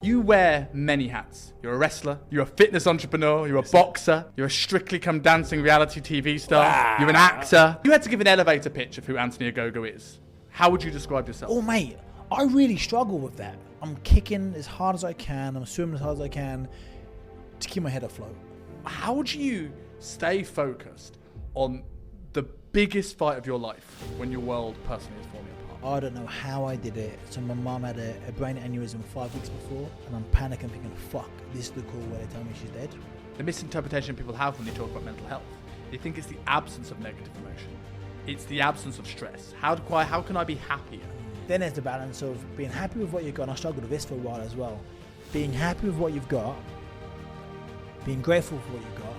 You wear many hats. You're a wrestler, you're a fitness entrepreneur, you're a boxer, you're a Strictly Come Dancing reality TV star, you're an actor. You had to give an elevator pitch of who Anthony Ogogo is. How would you describe yourself? Oh, mate, I really struggle with that. I'm kicking as hard as I can, I'm swimming as hard as I can to keep my head afloat. How do you stay focused on the biggest fight of your life when your world personally is falling apart? I don't know how I did it. So my mum had a brain aneurysm 5 weeks before, and I'm panicking thinking, fuck, this is the call where they tell me she's dead. The misinterpretation people have when they talk about mental health, they think it's the absence of negative emotion. It's the absence of stress. How can I be happier? Then there's the balance of being happy with what you've got, and I struggled with this for a while as well. Being happy with what you've got, being grateful for what you've got,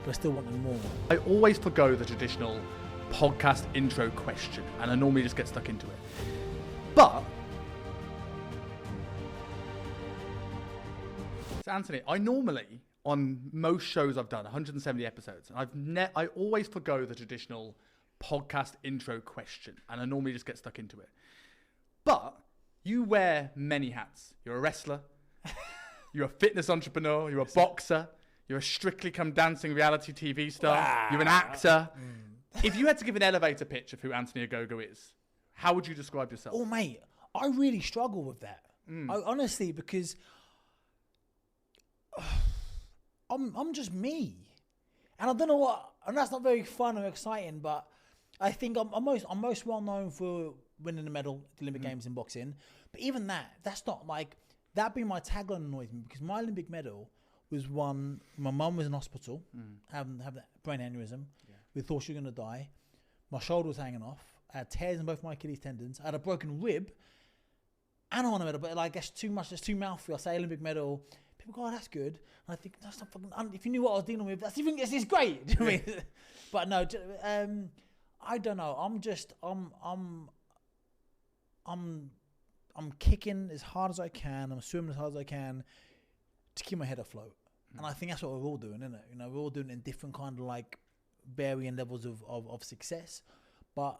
but I still wanting more. I always forgo the traditional podcast intro question, and I normally just get stuck into it. But so Anthony, I normally, on most shows I've done, 170 episodes, and I always forgo the traditional podcast intro question, and I normally just get stuck into it. But you wear many hats. You're a wrestler, you're a fitness entrepreneur, you're a boxer, you're a Strictly Come Dancing reality TV star, you're an actor. If you had to give an elevator pitch of who Anthony Ogogo is, how would you describe yourself? Oh, mate, I really struggle with that. I honestly, because I'm just me, and I don't know what, and that's not very fun or exciting. But I think I'm most well known for winning a medal at the Olympic Games in boxing. But even that's not like that being my tagline annoys me, because my Olympic medal was won. My mum was in hospital, having that brain aneurysm. We thought she was going to die. My shoulder was hanging off. I had tears in both my Achilles tendons. I had a broken rib. And I won a medal, but like that's too much. That's too mouthful. I say Olympic medal. People go, "Oh, that's good." And I think that's not fucking. If you knew what I was dealing with, it's great. Do you know what I mean? But no, I don't know. I'm kicking as hard as I can. I'm swimming as hard as I can to keep my head afloat. And I think that's what we're all doing, isn't it? You know, we're all doing it in different kind of like varying levels of success, but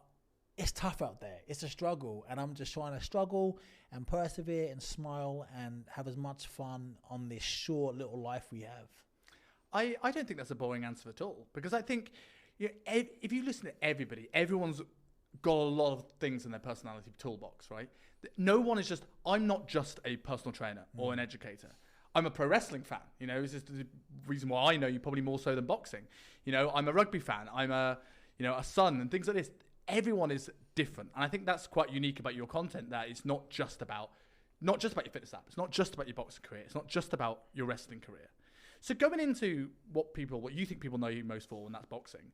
it's tough out there. It's a struggle, and I'm just trying to struggle and persevere and smile and have as much fun on this short little life we have. I don't think that's a boring answer at all, because I think if you listen to everybody, everyone's got a lot of things in their personality toolbox, right? No one is just, I'm not just a personal trainer or an educator. I'm a pro wrestling fan. You know, this is the reason why I know you probably more so than boxing. You know, I'm a rugby fan. I'm a son and things like this. Everyone is different. And I think that's quite unique about your content, that it's not just about your fitness app. It's not just about your boxing career. It's not just about your wrestling career. So going into what you think people know you most for, and that's boxing.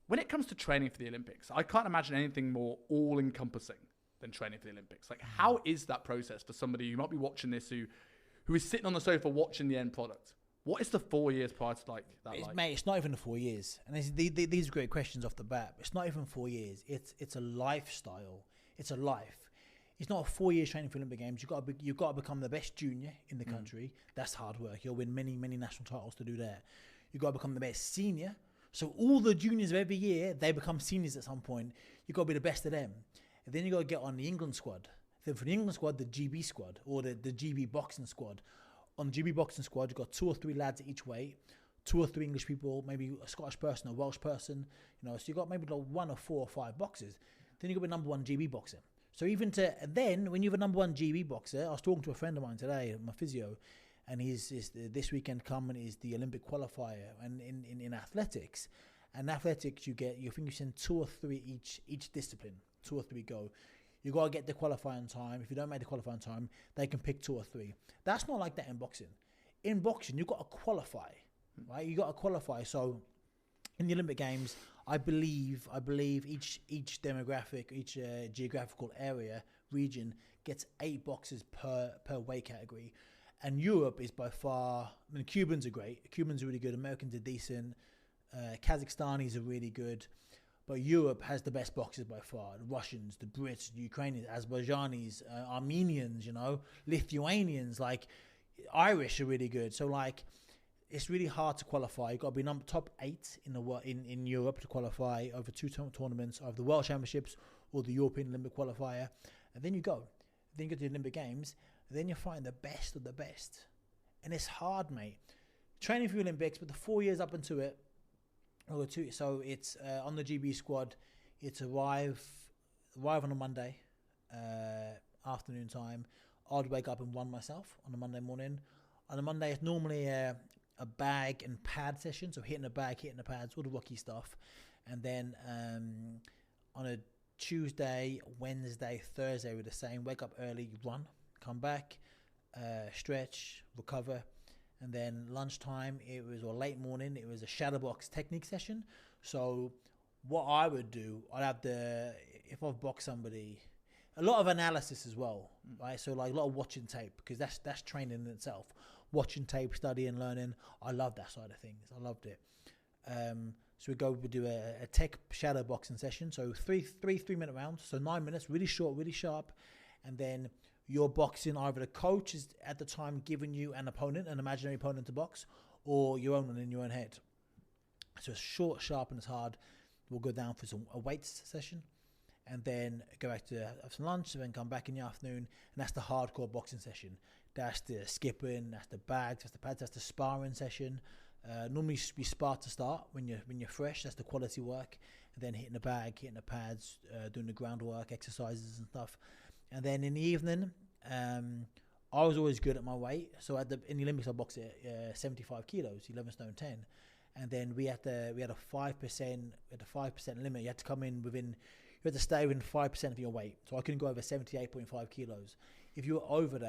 When it comes to training for the Olympics, I can't imagine anything more all-encompassing than training for the Olympics. Like, how is that process for somebody who might be watching this who is sitting on the sofa watching the end product? What is the 4 years prior to like? Mate, it's not even the 4 years. And these are great questions off the bat. It's not even 4 years. It's a lifestyle. It's a life. It's not a 4 years training for Olympic Games. You've got to become the best junior in the country. That's hard work. You'll win many national titles to do that. You've got to become the best senior. So all the juniors of every year, they become seniors at some point. You've got to be the best of them. And then you've got to get on the England squad. Then for the England squad, the GB squad, or the GB boxing squad. On the GB boxing squad, you've got 2 or 3 lads at each weight, 2 or 3 English people, maybe a Scottish person, a Welsh person. You know, so you've got maybe like 1 or 4 or 5 boxers. Then you've got to be number 1 GB boxer. So then when you have a number 1 GB boxer, I was talking to a friend of mine today, my physio, and this weekend coming is the Olympic qualifier, and in athletics. And athletics, you think you send 2 or 3 each discipline, 2 or 3 go. You got to get the qualifying time. If you don't make the qualifying time, they can pick 2 or 3. That's not like that in boxing. In boxing, you've got to qualify, right? You got to qualify. So in the Olympic Games, I believe each demographic, each geographical region gets 8 boxers per weight category. And Europe is by far, I mean, Cubans are great. Cubans are really good. Americans are decent. Kazakhstanis are really good. But Europe has the best boxers by far. The Russians, the Brits, the Ukrainians, Azerbaijanis, Armenians, Lithuanians, like Irish are really good. So like, it's really hard to qualify. You've got to be top 8 in Europe to qualify over 2 tournaments, either the World Championships or the European Olympic qualifier. And then you go. Then you go to the Olympic Games. then you're fighting the best of the best. And it's hard, mate. Training for the Olympics, but the 4 years up into it, so it's on the GB squad. It's arrive on a Monday afternoon time. I'd wake up and run myself on a Monday morning. On a Monday, it's normally a bag and pad session, so hitting the bag, hitting the pads, all the rocky stuff. And then on a Tuesday, Wednesday, Thursday, we're the same. Wake up early, run, come back, stretch, recover. And then lunchtime, or late morning, it was a shadow box technique session. So what I would do, if I've boxed somebody, a lot of analysis as well, right? So like a lot of watching tape, because that's training in itself. Watching tape, studying, learning. I love that side of things. I loved it. So we do a tech shadow boxing session. So three 3-minute rounds. So 9 minutes, really short, really sharp. And then you're boxing, either the coach is at the time giving you an imaginary opponent to box, or your own one in your own head. So it's short, sharp, and it's hard. We'll go down for a weights session, and then go back to have some lunch, and then come back in the afternoon, and that's the hardcore boxing session. That's the skipping, that's the bags, that's the pads, that's the sparring session. Normally we spar to start when you're fresh. That's the quality work, and then hitting the bag, hitting the pads, doing the groundwork, exercises and stuff. And then in the evening, I was always good at my weight. So in the Olympics, I boxed at 75 kilos, 11 stone 10. And then we had a 5% limit. You had to come in you had to stay within 5% of your weight. So I couldn't go over 78.5 kilos. If you were over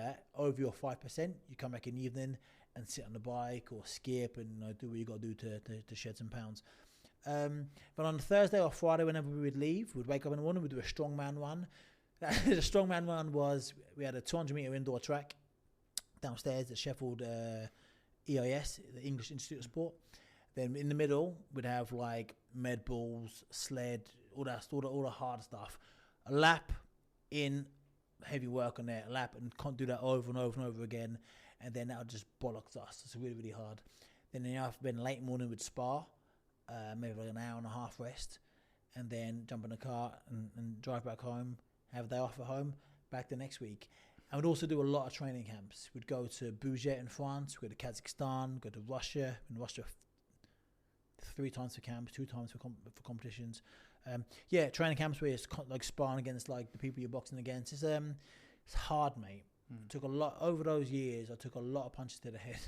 your 5%, you come back in the evening and sit on the bike or skip and do what you got to do to shed some pounds. But on Thursday or Friday, whenever we would leave, we'd wake up in the morning, we'd do a strongman run. The strongman run was, we had a 200-meter indoor track downstairs at Sheffield EIS, the English Institute of Sport. Then in the middle, we'd have like med balls, sled, all the hard stuff. A lap in, heavy work on there, a lap, and can't do that over and over and over again. And then that would just bollocks us. It's really, really hard. Then in the afternoon, late morning, we'd spar, maybe like an hour and a half rest, and then jump in the car and drive back home. Have a day off at home, back the next week. And we'd also do a lot of training camps. We'd go to Bourget in France, we'd go to Kazakhstan, go to Russia. In Russia, 3 times for camps, 2 times for competitions. Training camps where it's like sparring against like the people you're boxing against. It's hard, mate. Took a lot over those years. I took a lot of punches to the head.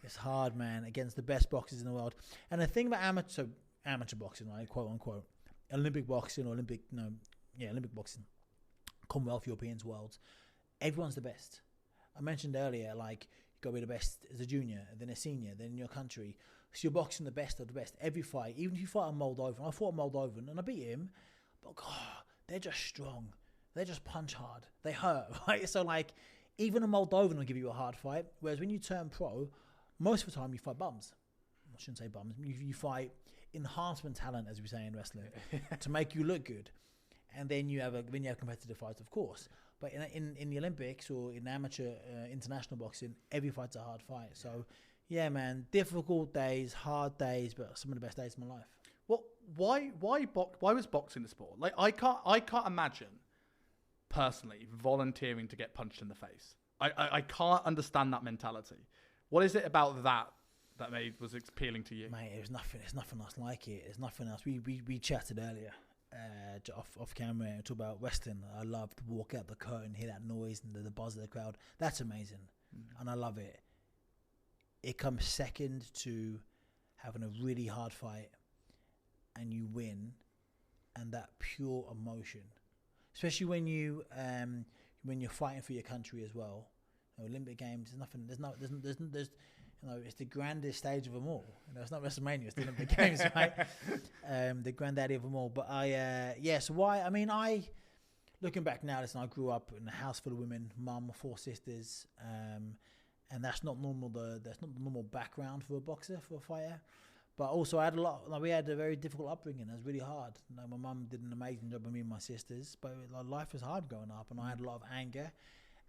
It's hard, man, against the best boxers in the world. And the thing about amateur boxing, right, quote unquote, Olympic boxing or Olympic boxing. Commonwealth, Europeans, Worlds, everyone's the best. I mentioned earlier, like, you got to be the best as a junior, then a senior, then in your country. So you're boxing the best of the best. Every fight, even if you fight a Moldovan, I fought a Moldovan and I beat him, but God, they're just strong. They just punch hard. They hurt, right? So, like, even a Moldovan will give you a hard fight, whereas when you turn pro, most of the time you fight bums. I shouldn't say bums. You fight enhancement talent, as we say in wrestling, to make you look good. And then you have competitive fights, of course. But in the Olympics or in amateur international boxing, every fight's a hard fight. So, yeah, man, difficult days, hard days, but some of the best days of my life. Well, why was boxing the sport? Like, I can't imagine personally volunteering to get punched in the face. I can't understand that mentality. What is it about that was appealing to you? Mate, there's nothing else like it. There's nothing else. We chatted earlier. Off camera and talk about wrestling. I love to walk out the curtain, hear that noise and the buzz of the crowd. That's amazing, and I love it. It comes second to having a really hard fight and you win, and that pure emotion, especially when you're fighting for your country as well. Olympic Games, there's it's the grandest stage of them all. It's not WrestleMania, it's the Olympic Games, right? The granddaddy of them all. But looking back now, listen, I grew up in a house full of women, mum, 4 sisters, and that's not normal. That's not the normal background for a boxer, for a fighter. But also, we had a very difficult upbringing. It was really hard. My mum did an amazing job with me and my sisters, but life was hard growing up, and I had a lot of anger,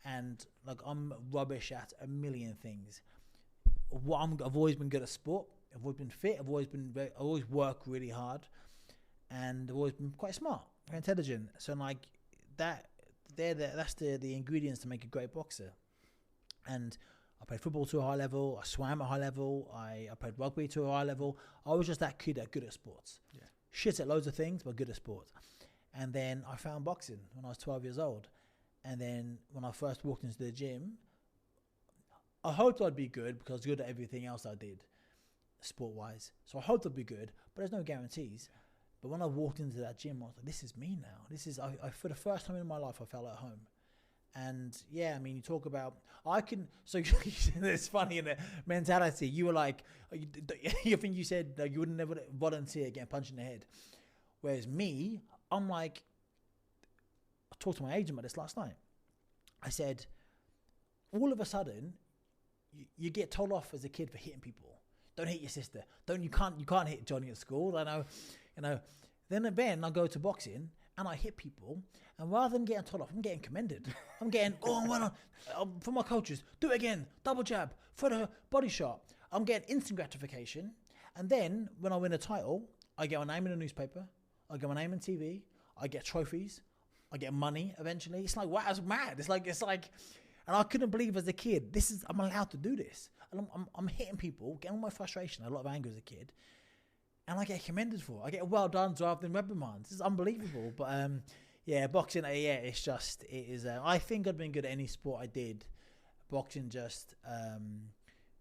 and I'm rubbish at a million things. I've always been good at sport. I've always been fit. I always work really hard, and I've always been quite smart, very intelligent. So that's the ingredients to make a great boxer. And I played football to a high level. I swam at a high level. I played rugby to a high level. I was just that kid that good at sports. Yeah. Shit at loads of things, but good at sports. And then I found boxing when I was 12 years old. And then when I first walked into the gym, I hoped I'd be good because I was good at everything else I did, sport-wise. So I hoped I'd be good, but there's no guarantees. But when I walked into that gym, I was like, this is me now. This is, I for the first time in my life, I felt at home. And yeah, I mean, you talk about, so it's funny in the mentality. You were like, you think you said you would never volunteer getting punched in the head. Whereas me, I'm like, I talked to my agent about this last night. I said, all of a sudden, you get told off as a kid for hitting people. Don't hit your sister. You can't hit Johnny at school. I know, Then I go to boxing and I hit people, and rather than getting told off, I'm getting commended. I'm getting, from my coaches, do it again, double jab, for the body shot. I'm getting instant gratification. And then when I win a title, I get my name in the newspaper, I get my name on TV, I get trophies, I get money eventually. It's like, wow, it's mad. It's like, and I couldn't believe as a kid, I'm allowed to do this. And I'm hitting people, getting all my frustration, a lot of anger as a kid. And I get commended for it. I get well done rather than reprimands. This is unbelievable. But boxing, it's just, it is. I think I'd been good at any sport I did. Boxing just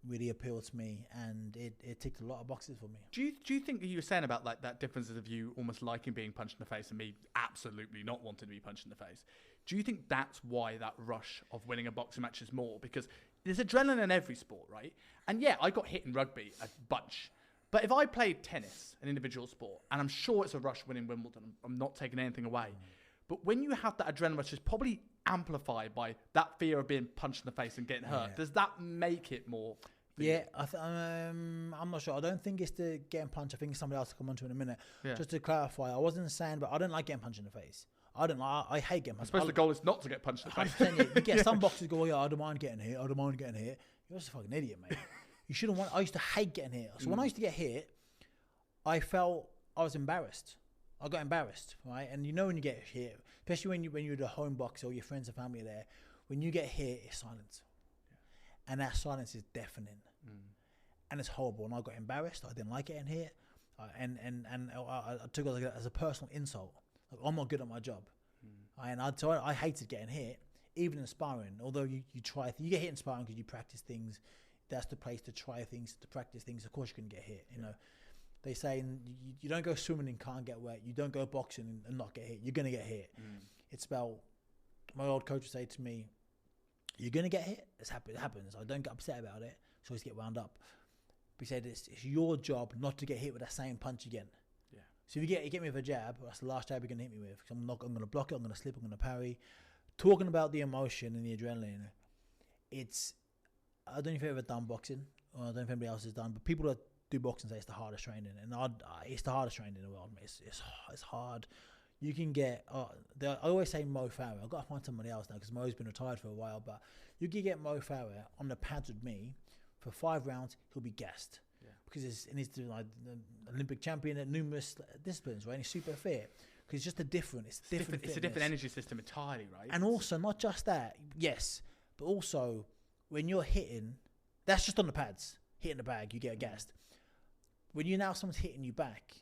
really appealed to me, and it ticked a lot of boxes for me. Do you think that you were saying about like that difference of you almost liking being punched in the face and me absolutely not wanting to be punched in the face? Do you think that's why that rush of winning a boxing match is more? Because there's adrenaline in every sport, right? And yeah, I got hit in rugby a bunch. But if I played tennis, an individual sport, and I'm sure it's a rush winning Wimbledon, I'm not taking anything away. But when you have that adrenaline rush, it's probably amplified by that fear of being punched in the face and getting hurt. Does that make it more? Yeah, I'm not sure. I don't think it's the getting punched. I think it's somebody else to come on to in a minute. Yeah. Just to clarify, I wasn't saying, but I don't like getting punched in the face. I hate getting punched. I suppose the goal is not to get punched in the face. Yeah. You get some boxers go, I don't mind getting hit. You're just a fucking idiot, mate. You shouldn't want. I used to hate getting hit. So when I used to get hit, I felt I was embarrassed. I got embarrassed, right? And you know when you get hit, especially when you're the home boxer or your friends and family are there, when you get hit, it's silence, and that silence is deafening, and it's horrible. And I got embarrassed. I didn't like getting hit, and I took it as a personal insult. Like, I'm not good at my job, and I hated getting hit, even in sparring. Although you get hit in sparring because you practice things. That's the place to try things, to practice things. Of course, you can get hit. You know, they say you don't go swimming and can't get wet. You don't go boxing and not get hit. You're gonna get hit. It's about, my old coach would say to me, "You're gonna get hit. It happens. I don't get upset about it. So always get wound up." But he said it's your job not to get hit with that same punch again. Yeah. So if you get me with a jab, that's the last jab you're gonna hit me with. I'm gonna block it. I'm gonna slip. I'm gonna parry. Talking about the emotion and the adrenaline, I don't know if you've ever done boxing, or I don't know if anybody else has done, but people that do boxing say it's the hardest training, and it's the hardest training in the world, mate. It's hard. You can get, I always say Mo Farah. I've got to find somebody else now because Mo's been retired for a while, but you can get Mo Farah on the pads with me for 5 rounds, he'll be gassed. Yeah. Because he's like Olympic champion at numerous disciplines, right? And he's super fit. Because it's just it's a different energy system entirely, right? And also, not just that, yes, but also, when you're hitting, that's just on the pads, hitting the bag, you get gassed. When someone's hitting you back,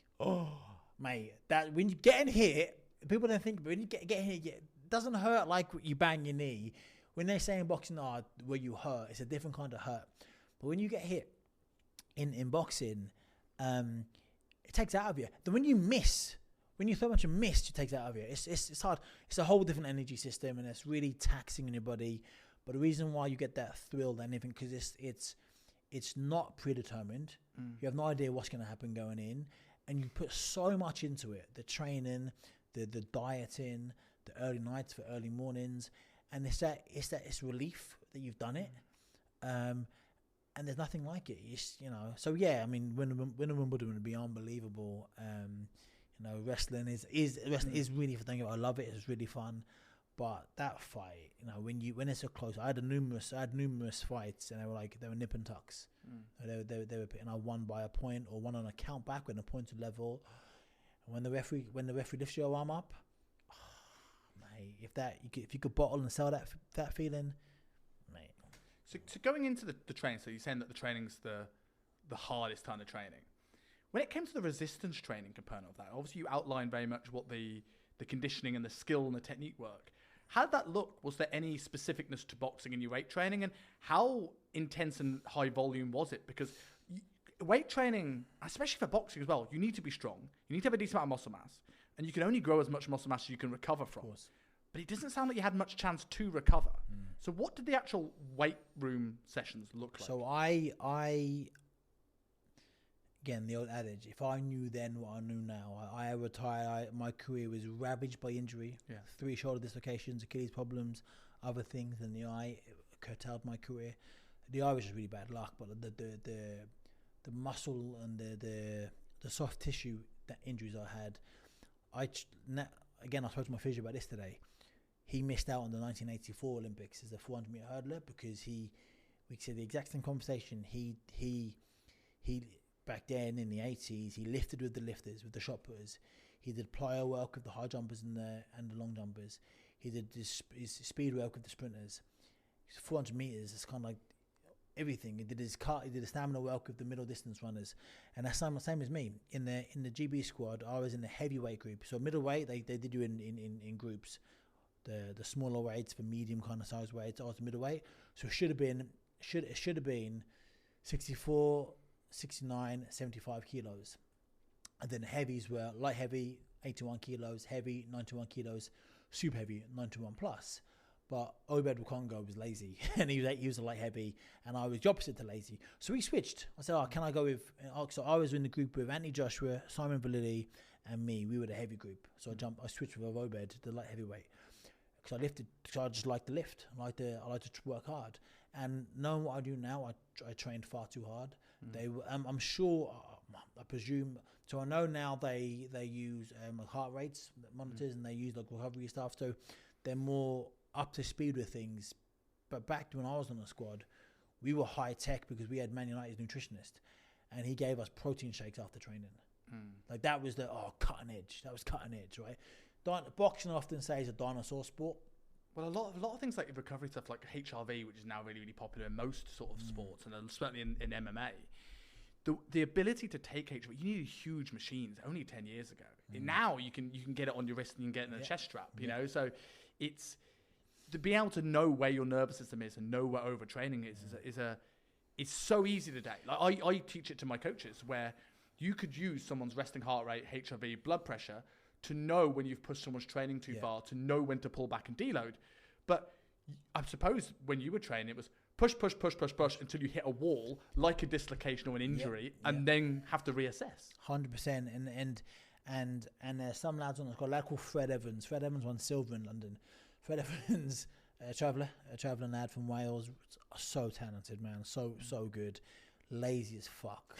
mate, that when you're getting hit, people don't think, but when you get hit, it doesn't hurt like you bang your knee. When they say in boxing, where you hurt, it's a different kind of hurt. But when you get hit in boxing, it takes it out of you. Then when you miss, when you throw a bunch of mist, it takes it out of you. It's hard. It's a whole different energy system, and it's really taxing on your body. But the reason why you get that thrill and everything, because it's not predetermined. You have no idea what's going to happen going in, and you put so much into it: the training, the dieting, the early nights for early mornings, and it's relief that you've done it. And there's nothing like it. So yeah. I mean, when Wimbledon would be unbelievable. Wrestling is really fun. I love it. It's really fun. But that fight, when it's so close, I had numerous fights, and they were nip and tucks. They were, and I won by a point or won on a count back when the points were level. And when the referee lifts your arm up, mate, if you could bottle and sell that feeling, mate. So going into the training, so you're saying that the training's the hardest kind of training. When it came to the resistance training component of that, obviously you outlined very much what the conditioning and the skill and the technique work. How did that look? Was there any specificness to boxing in your weight training, and how intense and high volume was it? Because weight training, especially for boxing as well, you need to be strong. You need to have a decent amount of muscle mass, and you can only grow as much muscle mass as you can recover from. Of course. But it doesn't sound like you had much chance to recover. So what did the actual weight room sessions look like? So I again, the old adage, if I knew then what I knew now, I retired, my career was ravaged by injury. Yeah. 3 shoulder dislocations, Achilles problems, other things than the eye curtailed my career. The eye was just really bad luck, but the muscle and the soft tissue that injuries I had, again, I spoke to my physio about this today. He missed out on the 1984 Olympics as a 400 meter hurdler because we said the exact same conversation. He back then in the 80s, he lifted with the lifters, with the shot putters. He did plyo work with the high jumpers and the long jumpers. He did his speed work with the sprinters. 400 meters is kind of like everything. He did his stamina work with the middle distance runners, and that's the same as me. In the GB squad, I was in the heavyweight group. So middleweight, they did you in groups. The smaller weights for medium kind of size weights. I was middleweight, so it should have been 64, 69, 75 kilos, and then heavies were light heavy 81 kilos, heavy 91 kilos, super heavy 91 plus. But Obed Wakongo was lazy, and he was a light heavy, and I was the opposite to lazy. So we switched. I said, can I go with... So I was in the group with Anthony Joshua, Simon Validi, and me. We were the heavy group. So I switched with Obed, the light heavyweight. Because I lifted, because I just like to lift. I like to work hard. And knowing what I do now, I trained far too hard. I'm sure, I presume... So I know now they use heart rates monitors, and they use like recovery stuff. So they're more up to speed with things. But back when I was on the squad, we were high tech because we had Man United's nutritionist, and he gave us protein shakes after training. Like that was cutting edge. That was cutting edge, right? Boxing, I often say, is a dinosaur sport. Well, a lot of things like recovery stuff, like HRV, which is now really, really popular in most sort of sports, and certainly in MMA. The ability to take HRV, you needed huge machines only 10 years ago. Now you can get it on your wrist and you can get it in a chest strap, you know. So it's to be able to know where your nervous system is and know where overtraining is so easy today. Like I teach it to my coaches, where you could use someone's resting heart rate, HRV, blood pressure to know when you've pushed someone's training too far, to know when to pull back and deload. But I suppose when you were training, it was push until you hit a wall, like a dislocation or an injury, and then have to reassess. 100%. And there's some lads on the squad, a lad called Fred Evans. Fred Evans won silver in London. Fred Evans, a travelling lad from Wales, so talented, man, so good, lazy as fuck.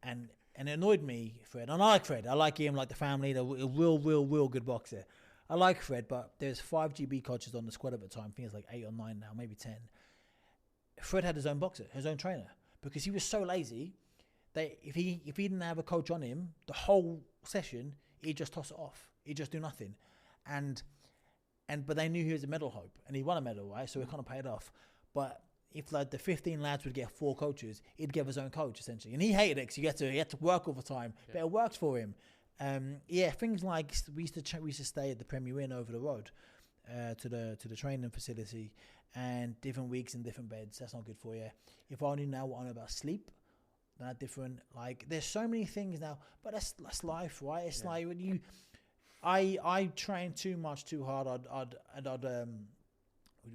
And it annoyed me, Fred. And I like Fred. I like him, like the family. They're a real good boxer. I like Fred, but there's 5 GB coaches on the squad at the time. I think it's like 8 or 9 now, maybe 10. Fred had his own boxer, his own trainer, because he was so lazy that if he didn't have a coach on him, the whole session, he'd just toss it off. He'd just do nothing. But they knew he was a medal hope, and he won a medal, right? So it kind of paid off. But if like the 15 lads would get 4 coaches, he'd give his own coach essentially, and he hated it because he had to work all the time. But it worked for him. Things like we used to stay at the Premier Inn over the road to the training facility, and different weeks in different beds. That's not good for you. If I only know what I know about sleep, that different. Like there's so many things now, but that's life, right? It's like when you. I train too much, too hard.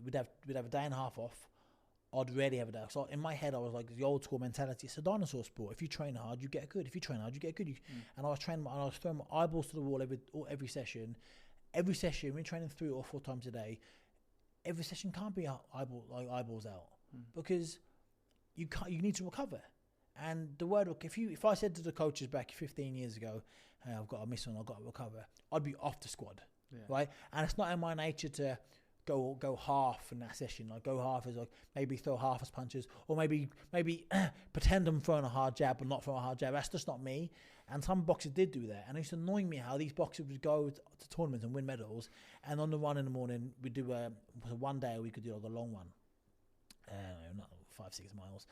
We'd have a day and a half off. I'd rarely have a day. So in my head, I was like the old school mentality. It's a dinosaur sport. If you train hard, you get good. If you train hard, you get good. And I was training, and I was throwing my eyeballs to the wall every session. Every session, we're training 3 or 4 times a day. Every session can't be eyeballs out because you need to recover. And the word, if I said to the coaches back 15 years ago, hey, I've got a miss one, I've got to recover, I'd be off the squad, right? And it's not in my nature to go half in that session. Like go half as like maybe throw half as punches, or maybe pretend I'm throwing a hard jab but not throw a hard jab. That's just not me. And some boxers did do that, and it used to annoy me how these boxers would go to tournaments and win medals, and on the run in the morning we do one day we could do like a long one, not 5-6 miles,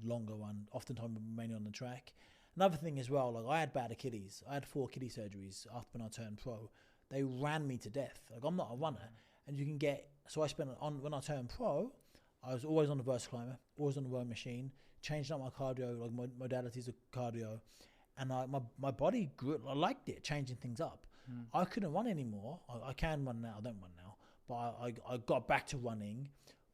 longer one, oftentimes mainly on the track. Another thing as well, like I had bad Achilles. I had 4 Achilles surgeries after when I turned pro. They ran me to death. Like I'm not a runner, and you can get. So I spent on when I turned pro, I was always on the Versa Climber, always on the rowing machine, changing up my cardio, like modalities of cardio, and my body grew. I liked it, changing things up. I couldn't run anymore. I can run now. I don't run now, but I got back to running.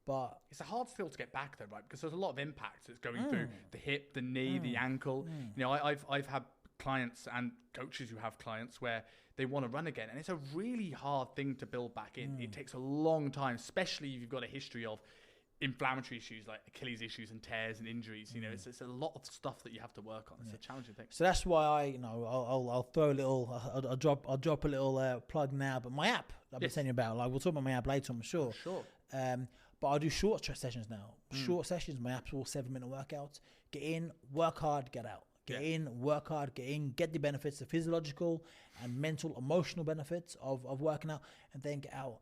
But it's a hard skill to get back though, right? Because there's a lot of impact that's going through the hip, the knee, the ankle. You know, I've had clients and coaches who have clients where they want to run again, and it's a really hard thing to build back in. It takes a long time, especially if you've got a history of inflammatory issues like Achilles issues and tears and injuries. You know, it's a lot of stuff that you have to work on. It's a challenging thing. So that's why I'll throw a little, I'll drop a little plug now. But my app I've been telling you about, like we'll talk about my app later, I'm sure. Sure. But I do short sessions now. Short sessions, my app's all 7-minute workouts. Get in, work hard, get out. Get in, work hard, get in, get the benefits, the physiological and mental, emotional benefits of working out, and then get out.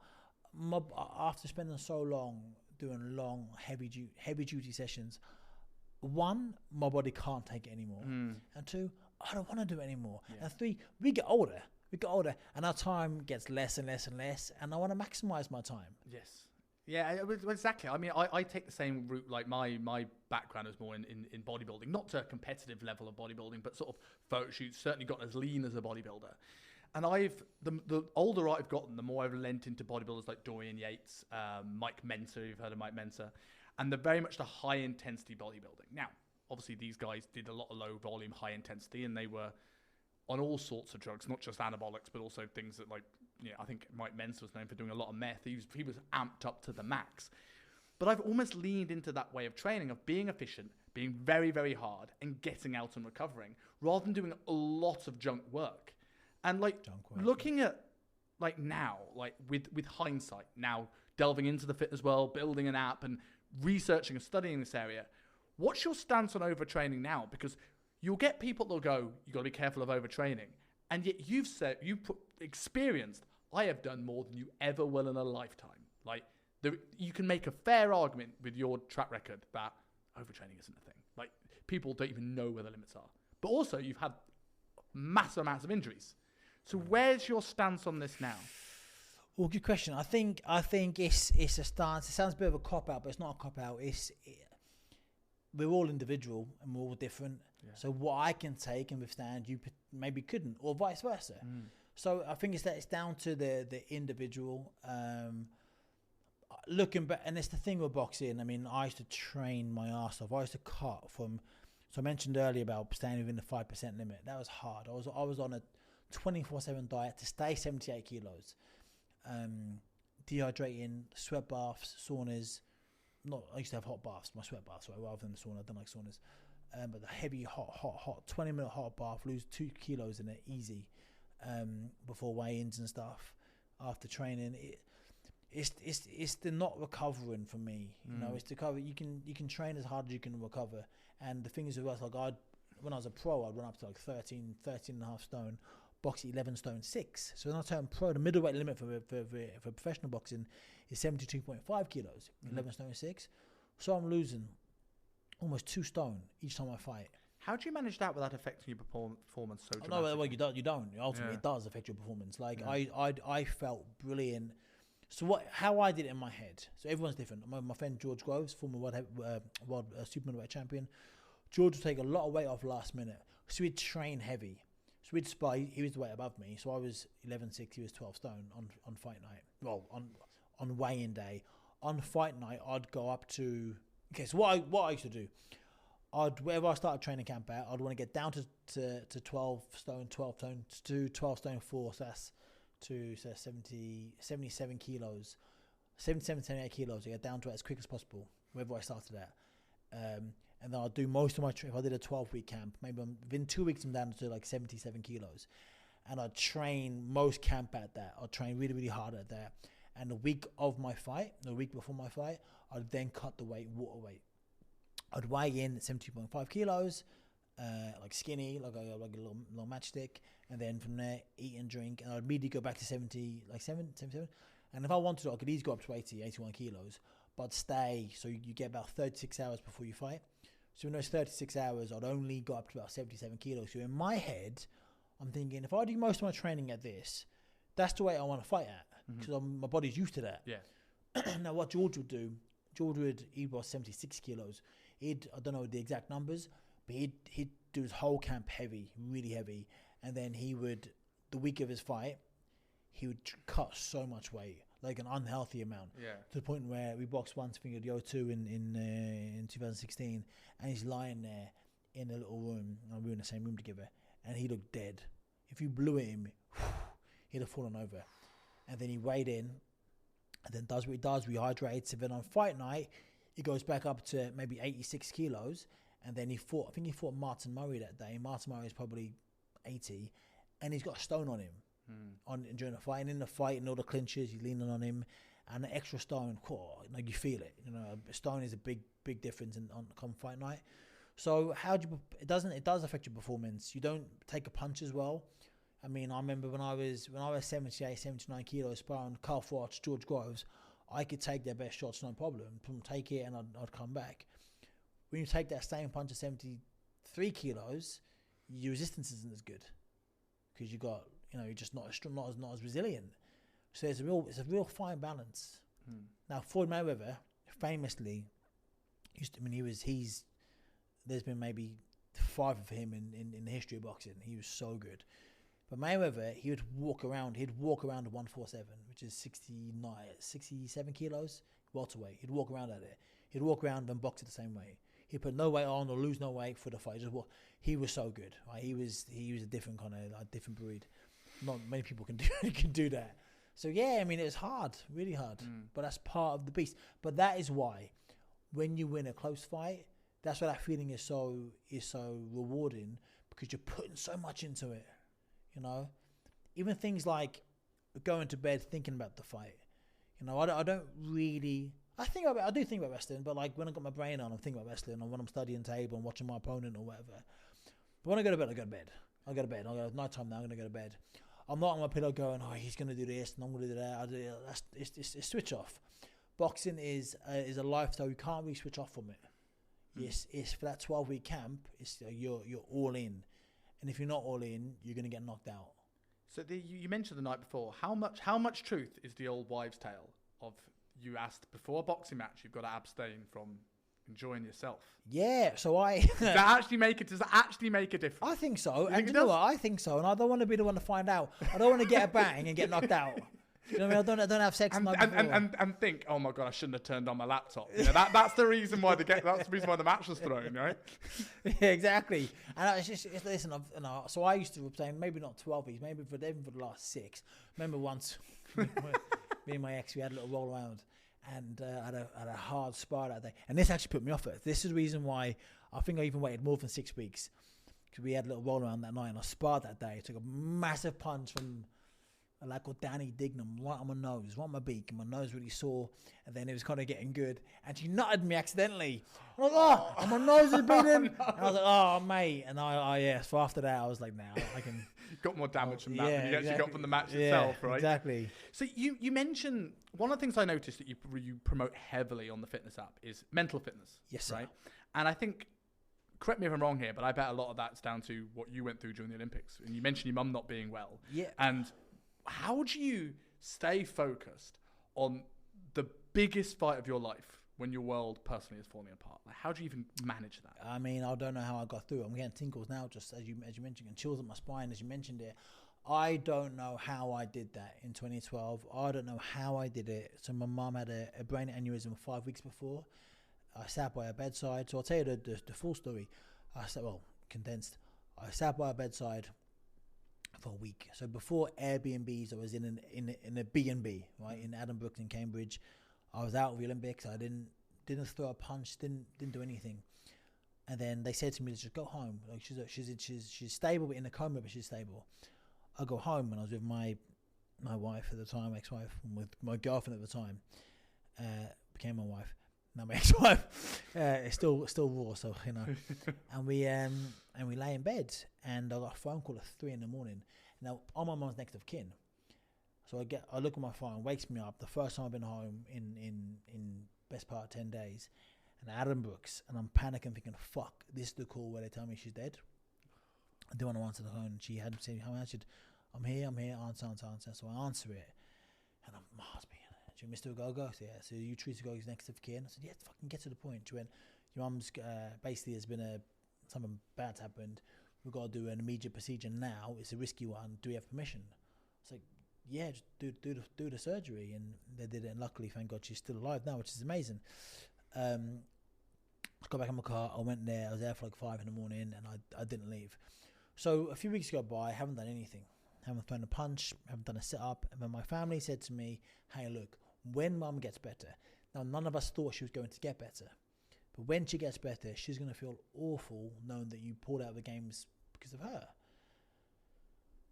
After spending so long doing long, heavy duty sessions, 1, my body can't take it anymore. And 2, I don't want to do it anymore. And 3, we get older, and our time gets less and less and less, and I want to maximize my time. Yes. Yeah, exactly. I mean, I take the same route. Like my background is more in bodybuilding, not to a competitive level of bodybuilding, but sort of photo shoots. Certainly got as lean as a bodybuilder. And the older I've gotten, the more I've lent into bodybuilders like Dorian Yates, Mike Mensa. You've heard of Mike Mensa, and they're very much the high intensity bodybuilding. Now, obviously, these guys did a lot of low volume, high intensity, and they were on all sorts of drugs, not just anabolics, but also things that, like, you know, I think Mike Mensa was known for doing a lot of meth. He was amped up to the max. But I've almost leaned into that way of training, of being efficient, being very, very hard, and getting out and recovering, rather than doing a lot of junk work. And like looking at like now, like with hindsight, now delving into the fitness world, building an app and researching and studying this area, what's your stance on overtraining now? Because you'll get people that'll go, you got to be careful of overtraining. And yet experienced, I have done more than you ever will in a lifetime. Like you can make a fair argument with your track record that overtraining isn't a thing. Like people don't even know where the limits are. But also you've had massive amounts of injuries. So where's your stance on this now? Well, good question. I think it's a stance. It sounds a bit of a cop out, but it's not a cop out. We're all individual and we're all different. Yeah. So what I can take and withstand, you maybe couldn't, or vice versa. So I think it's down to the individual. Looking back, and it's the thing with boxing. I mean, I used to train my arse off. I used to cut from. So I mentioned earlier about staying within the 5% limit. That was hard. I was on a 24/7 diet to stay 78 kilos. Dehydrating, sweat baths, saunas. I used to have hot baths, my sweat baths, right, rather than the sauna. I don't like saunas. But the heavy, hot, 20-minute hot bath, lose 2 kilos in it, easy, before weigh-ins and stuff. After training, it's the not recovering for me. You know, it's to cover. You can train as hard as you can recover. And the thing is with us, like when I was a pro, I'd run up to like 13 and a half stone. Boxing 11 stone 6. So when I turned pro, the middleweight limit for professional boxing is 72.5 kilos, 11 stone 6. So I'm losing almost 2 stone each time I fight. How do you manage that without affecting your performance so dramatically? No, well, you don't. Ultimately, it does affect your performance. Like I felt brilliant. So how I did it in my head. So everyone's different. My friend George Groves, former world super middleweight champion, George would take a lot of weight off last minute. So he'd train heavy. So we'd spy. He was the weight above me. So I was 11.6. He was 12 stone on fight night. Well, on weigh-in day. On fight night, I'd go up to. Okay, so what I used to do, wherever I started training camp at, I'd want to get down to 12 stone to 12 stone 4. So that's to 77 kilos, 78 kilos. To get down to it as quick as possible, wherever I started at. And then I'll do most of my training. If I did a 12-week camp, maybe within 2 weeks I'm down to like 77 kilos. And I'd train most camp at that. I'd train really, really hard at that. And the week of my fight, the week before my fight, I'd then cut the weight, water weight. I'd weigh in at 72.5 kilos, like skinny, like a little matchstick. And then from there, eat and drink. And I'd immediately go back to 77. And if I wanted to, I could easily go up to 81 kilos. but stay. So you get about 36 hours before you fight. So in those 36 hours, I'd only got up to about 77 kilos. So in my head, I'm thinking, if I do most of my training at this, that's the way I want to fight at, because my body's used to that. Yeah. Now, what George would do, he was 76 kilos. I don't know the exact numbers, but he'd do his whole camp heavy, really heavy. And then the week of his fight, he would cut so much weight, like an unhealthy amount. Yeah. To the point where we boxed once, I think at the O2 in 2016, and he's lying there in a little room, and we were in the same room together, and he looked dead. If you blew at him, he'd have fallen over. And then he weighed in, and then does what he does, rehydrates, and then on fight night, he goes back up to maybe 86 kilos, and then I think he fought Martin Murray that day. Martin Murray is probably 80, and he's got a stone on him during the fight. And in the fight, and all the clinches, he's leaning on him, and the extra stone, you feel it. A stone is a big difference on come fight night. So it does affect your performance. You don't take a punch as well. I mean, I remember when I was 78, 79 kilos sparring Carl Froch, George Groves, I could take their best shots, no problem. Take it and I'd come back. When you take that same punch at 73 kilos, your resistance isn't as good because you're just not as resilient. So it's a real fine balance. Now, Floyd Mayweather famously there's been maybe 5 of him in the history of boxing. He was so good. But Mayweather, he'd walk around to 147, which is 67 kilos, welterweight. He'd walk around at it. He'd walk around and box it the same way. He'd put no weight on or lose no weight for the fight. He was so good. Right? He was a different kind of different breed. Not many people can do that. So yeah, I mean, it's hard, really hard. But that's part of the beast. But that is why, when you win a close fight, that's why that feeling is so rewarding, because you're putting so much into it. Even things like going to bed thinking about the fight. I don't really. I do think about wrestling, but like when I got my brain on, I'm thinking about wrestling, or when I'm studying table and watching my opponent or whatever. But when I go to bed, I go to bed. I go to bed. Night time now. I'm gonna go to bed. I'm not on my pillow going, oh, he's gonna do this and I'm gonna do that. It's switch off. Boxing is a lifestyle. You can't really switch off from it. It's for that 12-week camp. It's you're all in. And if you're not all in, you're going to get knocked out. So you mentioned the night before. How much truth is the old wives' tale of you asked before a boxing match you've got to abstain from enjoying yourself? Yeah. So does that actually make a difference? I think so. And you know what? I think so. And I don't want to be the one to find out. I don't want to get a bang and get knocked out. You know what I mean? I don't have sex and think, oh my god, I shouldn't have turned on my laptop. That's the reason why the match was thrown, right? Yeah, exactly. And listen. So I used to say maybe not 12 weeks, maybe for the last 6. Remember once, me and my ex, we had a little roll around, and I had a hard spar that day, and this actually put me off it. This is the reason why I think I even waited more than 6 weeks, because we had a little roll around that night, and I sparred that day. I took a massive punch from a lad called Danny Dignam right on my nose, right on my beak, and my nose really sore, and then it was kind of getting good, and she nutted me accidentally. I was like, and my nose is bleeding, and I was like, oh mate, and so after that I was like, now I can. Got more damage from that than you actually got from the match itself, right? Exactly. So you mentioned, one of the things I noticed that you promote heavily on the fitness app is mental fitness. Yes, right? Sir. And I think, correct me if I'm wrong here, but I bet a lot of that's down to what you went through during the Olympics. And you mentioned your mum not being well. Yeah. And how do you stay focused on the biggest fight of your life when your world personally is falling apart? Like, how do you even manage that? I mean, I don't know how I got through it. I'm getting tingles now, just as you mentioned, and chills up my spine, as you mentioned it. I don't know how I did that in 2012. I don't know how I did it. So my mum had a brain aneurysm 5 weeks before. I sat by her bedside. So I'll tell you the full story. Condensed. I sat by her bedside for a week. So before Airbnbs, I was in a B&B, right, in Addenbrooke in Cambridge. I was out of the Olympics. I didn't throw a punch. Didn't do anything. And then they said to me, just go home. Like she's stable, but in a coma, but she's stable. I go home, and I was with my wife at the time, ex-wife, and with my girlfriend at the time, became my wife. Now my ex-wife, it's still raw, so you know. and we lay in bed, and I got a phone call at 3 a.m. Now I'm my mum's next of kin, so I look at my phone, wakes me up. The first time I've been home in best part of 10 days. And Adam Brooks, and I'm panicking, thinking, fuck, this is the call where they tell me she's dead. I didn't want to answer the phone. She hadn't said, I answered, I'm here, answer. So I answer it. And my heart's beating. She went, Mr. Ogogo? So, yeah. So you treat Ogogo's next of kin? I said, yeah, fucking get to the point. She went, your mum's basically there's been something bad's happened. We've got to do an immediate procedure now. It's a risky one. Do we have permission? It's like, yeah, just do the surgery. And they did it. And luckily, thank God, she's still alive now, which is amazing. I got back in my car. I went there. I was there for like 5 a.m, and I didn't leave. So a few weeks go by. I haven't done anything. Haven't thrown a punch. Haven't done a sit-up. And then my family said to me, hey, look, when mum gets better. Now, none of us thought she was going to get better. But when she gets better, she's going to feel awful knowing that you pulled out of the games because of her.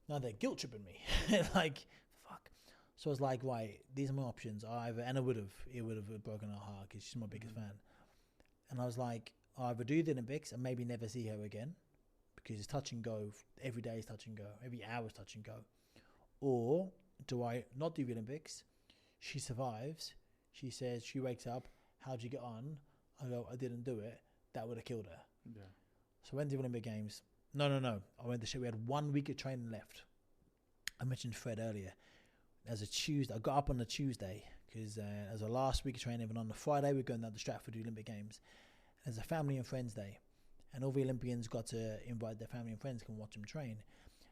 Now they're guilt tripping me. Like, fuck. So I was like, right, these are my options. And it would have broken her heart because she's my biggest fan. And I was like, I either do the Olympics and maybe never see her again because it's touch and go. Every day is touch and go. Every hour is touch and go. Or do I not do the Olympics? She survives. She says, she wakes up. How'd you get on? I go, I didn't do it. That would have killed her. Yeah. So I went to the Olympic Games. No. I went to show. We had 1 week of training left. I mentioned Fred earlier. As a Tuesday, I got up on the Tuesday because as a last week of training, and on the Friday we're going down to Stratford to the Olympic Games. There's a family and friends day, and all the Olympians got to invite their family and friends to come watch them train.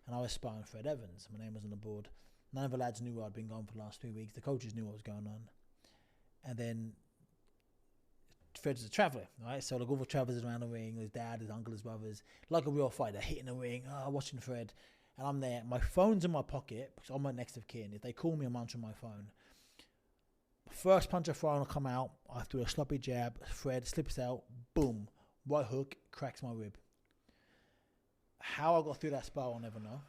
And I was sparring Fred Evans. My name was on the board. None of the lads knew I'd been gone for the last 3 weeks. The coaches knew what was going on. And then Fred's a traveller, right? So like all the travellers around the ring, his dad, his uncle, his brothers, like a real fighter, hitting the ring, watching Fred. And I'm there. My phone's in my pocket because I'm my next of kin. If they call me, I'm answering my phone. First punch I throw, I come out. I threw a sloppy jab. Fred slips out. Boom. Right hook. Cracks my rib. How I got through that spar, I'll never know.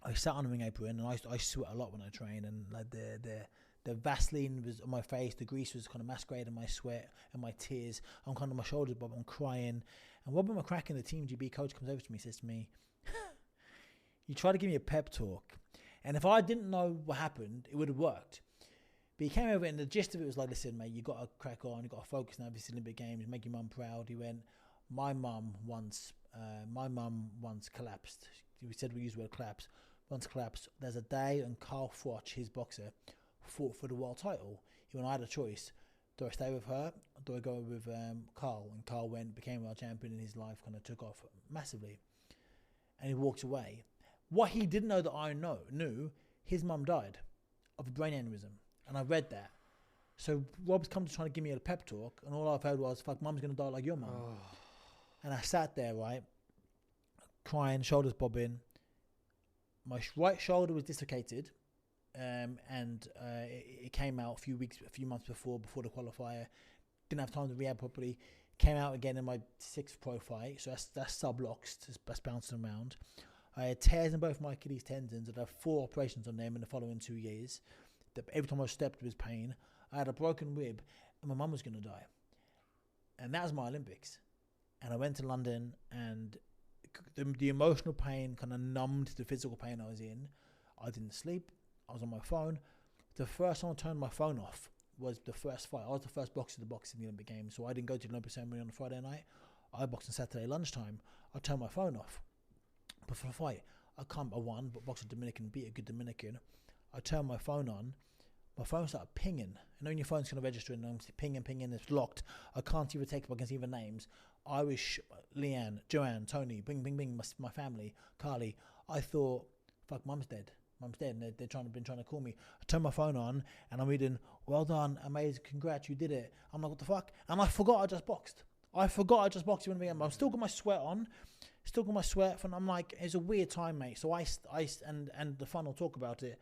I sat on the ring apron and I sweat a lot when I train. And like the Vaseline was on my face. The grease was kind of masquerading my sweat and my tears. I'm kind of my shoulders bob. I'm crying. And Robert McCracken, the Team GB coach, comes over to me and says to me, you try to give me a pep talk. And if I didn't know what happened, it would have worked. But he came over and the gist of it was like, listen, mate, you got to crack on. You got to focus now. This Olympic Games, make your mum proud. He went, my mum once collapsed. We said we used the word collapse. Once collapsed. There's a day and Carl Froch, his boxer, fought for the world title. He went, I had a choice. Do I stay with her or do I go with Carl? And Carl became world champion and his life kind of took off massively. And he walked away. What he didn't know that I knew, his mum died of a brain aneurysm. And I read that. So Rob's come to try to give me a pep talk, and all I've heard was, fuck, mum's going to die like your mum. Oh. And I sat there, right, crying, shoulders bobbing. My right shoulder was dislocated, and it came out a few months before the qualifier. Didn't have time to rehab properly. Came out again in my 6th pro fight, so that's sub-locked, that's bouncing around. I had tears in both my Achilles tendons. I'd have 4 operations on them in the following 2 years. Every time I stepped, it was pain. I had a broken rib, and my mum was going to die. And that was my Olympics. And I went to London, and the emotional pain kind of numbed the physical pain I was in. I didn't sleep. I was on my phone. The first time I turned my phone off was the first fight. I was the first boxer to box in the Olympic Games, so I didn't go to the Olympic ceremony on a Friday night. I boxed on Saturday lunchtime. I turned my phone off. But for the fight, I won, but boxed a Dominican, beat a good Dominican. I turned my phone on. My phone started pinging. You know when your phone's going to register and I'm pinging, it's locked. I can't even take it, I can see the names. Irish, Leanne, Joanne, Tony, bing, bing, bing, my family, Carly. I thought, fuck, mum's dead. And they're trying to call me. I turned my phone on and I'm reading, well done, amazing, congrats, you did it. I'm like, what the fuck? And I forgot I just boxed. I'm still got my sweat on. And I'm like, it's a weird time, mate. So and the fun, I'll talk about it.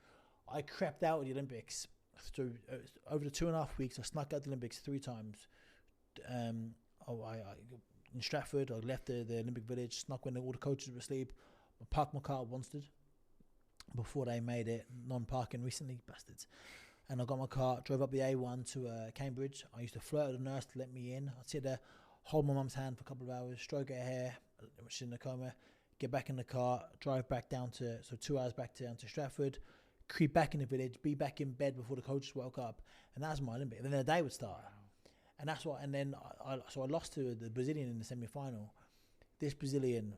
I crept out of the Olympics. Over the 2.5 weeks, I snuck out the Olympics 3 times. In Stratford, I left the Olympic Village, snuck when all the coaches were asleep. I parked my car at Wanstead before they made it non-parking recently, bastards. And I got my car, drove up the A1 to Cambridge. I used to flirt with the nurse to let me in. I'd sit there, hold my mum's hand for a couple of hours, stroke her hair, which is in the coma, get back in the car, drive back down to 2 hours back down to Stratford, creep back in the village, be back in bed before the coaches woke up, and that was my Olympic. And then the day would start. Wow. And that's what. And then I lost to the Brazilian in the semi-final. This Brazilian,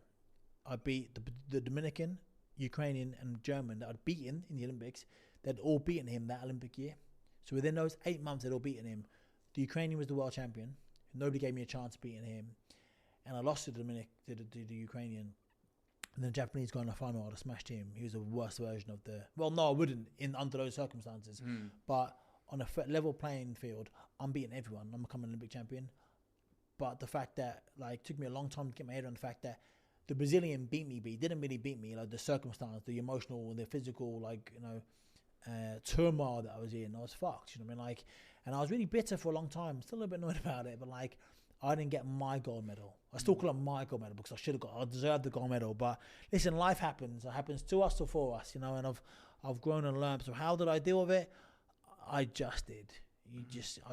I beat the Dominican, Ukrainian, and German that I'd beaten in the Olympics. They'd all beaten him that Olympic year. So within those 8 months, they'd all beaten him. The Ukrainian was the world champion. Nobody gave me a chance of beating him. And I lost to the Ukrainian. And then the Japanese got in the final, I'd have smashed him. He was the worst version of the... Well, no, I wouldn't under those circumstances. But on a level playing field, I'm beating everyone. I'm becoming an Olympic champion. But the fact that, like, it took me a long time to get my head around the fact that the Brazilian beat me, but he didn't really beat me. Like, the circumstance, the emotional, the physical, like, you know, turmoil that I was in, I was fucked, you know what I mean? Like, and I was really bitter for a long time. Still a little bit annoyed about it, but, like, I didn't get my gold medal. I still call it my gold medal because I deserved the gold medal. But listen, life happens. It happens to us or for us, you know. And I've grown and learned. So how did I deal with it? I just did. I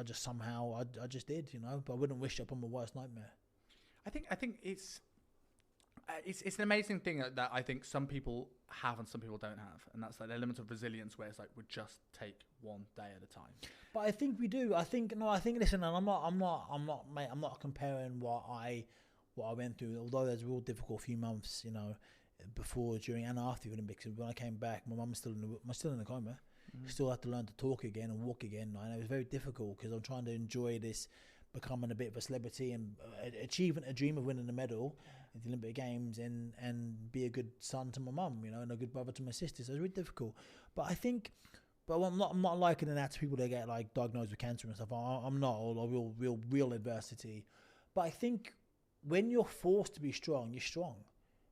just did, you know. But I wouldn't wish it upon my worst nightmare. I think it's an amazing thing that I think some people have and some people don't have, and that's that element of resilience where it's like we just take one day at a time. But I think we do. I think listen, and I'm not comparing what I went through. Although there's a real difficult few months, you know, before, during, and after the Olympics. When I came back, my mum was still in a coma. Still had to learn to talk again and walk again, and it was very difficult because I'm trying to enjoy this, becoming a bit of a celebrity and achieving a dream of winning a medal at the Olympic Games and be a good son to my mum, you know, and a good brother to my sisters. So it was really difficult. But I think, I'm not likening that to people that get like diagnosed with cancer and stuff. I'm not, or real adversity. But I think when you're forced to be strong, you're strong.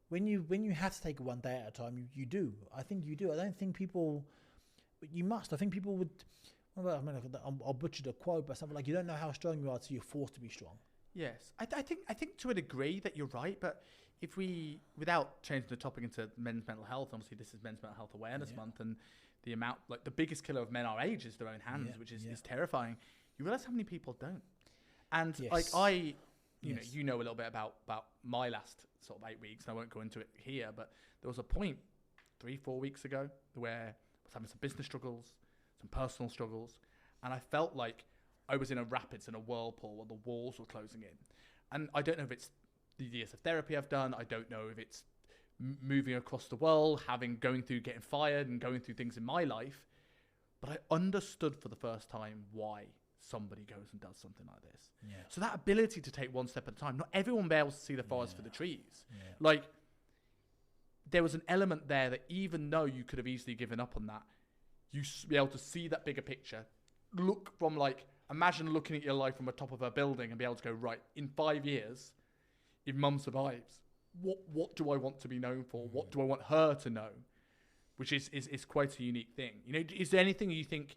When you have to take it one day at a time, you do. I think you do. I don't think people, you must. I think people would. I'll butcher the quote, but something like, you don't know how strong you are until you're forced to be strong. Yes, I think to a degree that you're right, but if we, without changing the topic into men's mental health, obviously this is Men's Mental Health Awareness Month, and the amount, like, the biggest killer of men our age is their own hands, which is terrifying. You realise how many people don't, and like you know a little bit about my last sort of 8 weeks, and I won't go into it here, but there was a point 3-4 weeks ago where I was having some business struggles, some personal struggles, and I felt like I was in a rapids, in a whirlpool, where the walls were closing in. And I don't know if it's the years of therapy I've done. I don't know if it's moving across the world, going through getting fired and going through things in my life. But I understood for the first time why somebody goes and does something like this. Yeah. So that ability to take one step at a time. Not everyone will be able to see the forest for the trees. Yeah. Like, there was an element there that even though you could have easily given up on that, you be able to see that bigger picture. Look from, like, imagine looking at your life from the top of a building and be able to go, right, in 5 years, if mum survives, what do I want to be known for? What do I want her to know? Which is quite a unique thing. You know, is there anything you think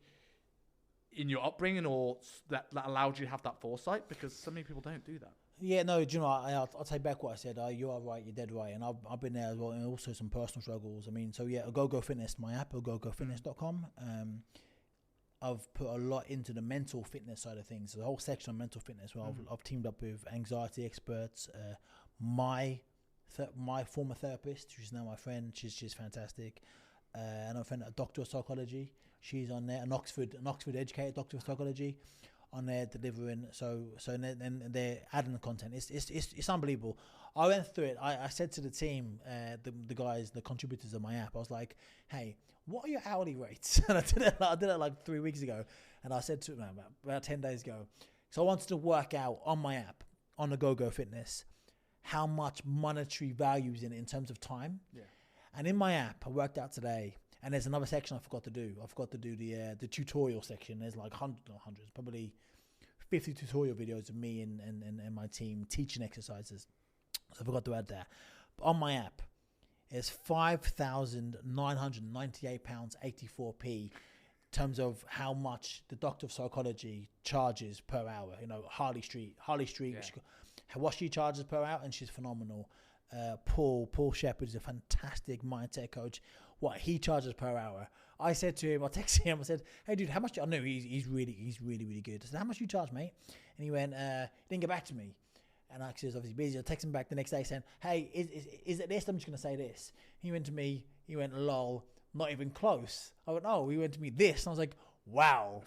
in your upbringing or that allowed you to have that foresight? Because so many people don't do that. Yeah, no, do you know, I'll take back what I said. You are right, you're dead right. And I've been there as well, and also some personal struggles. I mean, so yeah, Ogogo Fitness, my app, ogogofitness.com. I've put a lot into the mental fitness side of things. There's a whole section on mental fitness where I've teamed up with anxiety experts. My former therapist, who's now my friend, she's fantastic. And a friend, a doctor of psychology, she's on there. An Oxford educated doctor of psychology, on there delivering. So then they're adding the content. It's unbelievable. I went through it. I said to the team, the guys, the contributors of my app, I was like, hey, what are your hourly rates? And I did it like 3 weeks ago. And I said to them about 10 days ago. So I wanted to work out on my app, on the Ogogo Fitness, how much monetary value is in terms of time. Yeah. And in my app, I worked out today, and there's another section I forgot to do. I forgot to do the tutorial section. There's like hundreds, probably 50 tutorial videos of me and my team teaching exercises. So I forgot to add that. But on my app, it's £5,998.84p in terms of how much the doctor of psychology charges per hour. You know, Harley Street, what she charges per hour, and she's phenomenal. Paul Shepherd is a fantastic mindset coach. What he charges per hour, I said to him, I texted him, I said, hey dude, how much? I know he's really good. I said, how much do you charge, mate? And he went, he didn't get back to me. And I was obviously busy. I texted him back the next day saying, hey, is it this? I'm just going to say this. He went to me, lol, not even close. I went, oh, he went to me this. And I was like, wow.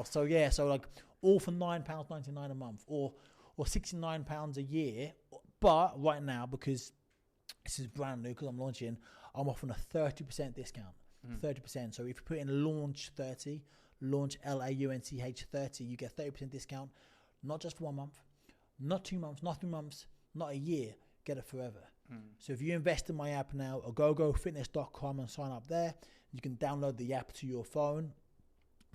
So yeah, so like all for £9.99 a month, or £69 a year. But right now, because this is brand new, because I'm launching, I'm offering a 30% discount. 30%. So if you put in launch 30, launch LAUNCH 30, you get 30% discount, not just for 1 month, not 2 months, not 3 months, not a year. Get it forever. So if you invest in my app now, ogogofitness.com, and sign up there, you can download the app to your phone,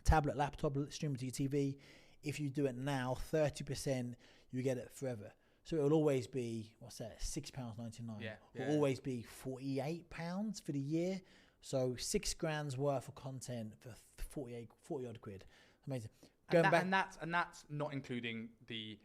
tablet, laptop, stream it to your TV. If you do it now, 30%, you get it forever. So it will always be, what's that, £6.99. It will always be £48 for the year. So £6,000 worth of content for 40 odd quid. Amazing. And that's not including the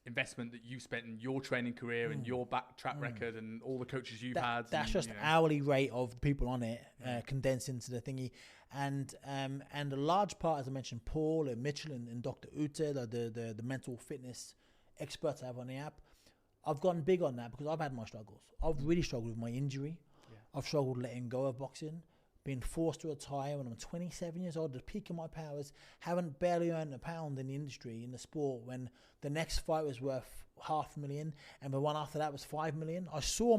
investment that you spent in your training career and your track record and all the coaches you've had. That's just hourly rate of the people on it, condensed into the thingy. And a large part, as I mentioned, Paul and Mitchell and Dr. Ute, the mental fitness experts I have on the app, I've gotten big on that because I've had my struggles. I've really struggled with my injury. I've struggled letting go of boxing, being forced to retire when I'm 27 years old, the peak of my powers, haven't barely earned £1 in the industry, in the sport, when the next fight was worth $500,000 and the one after that was $5 million. I saw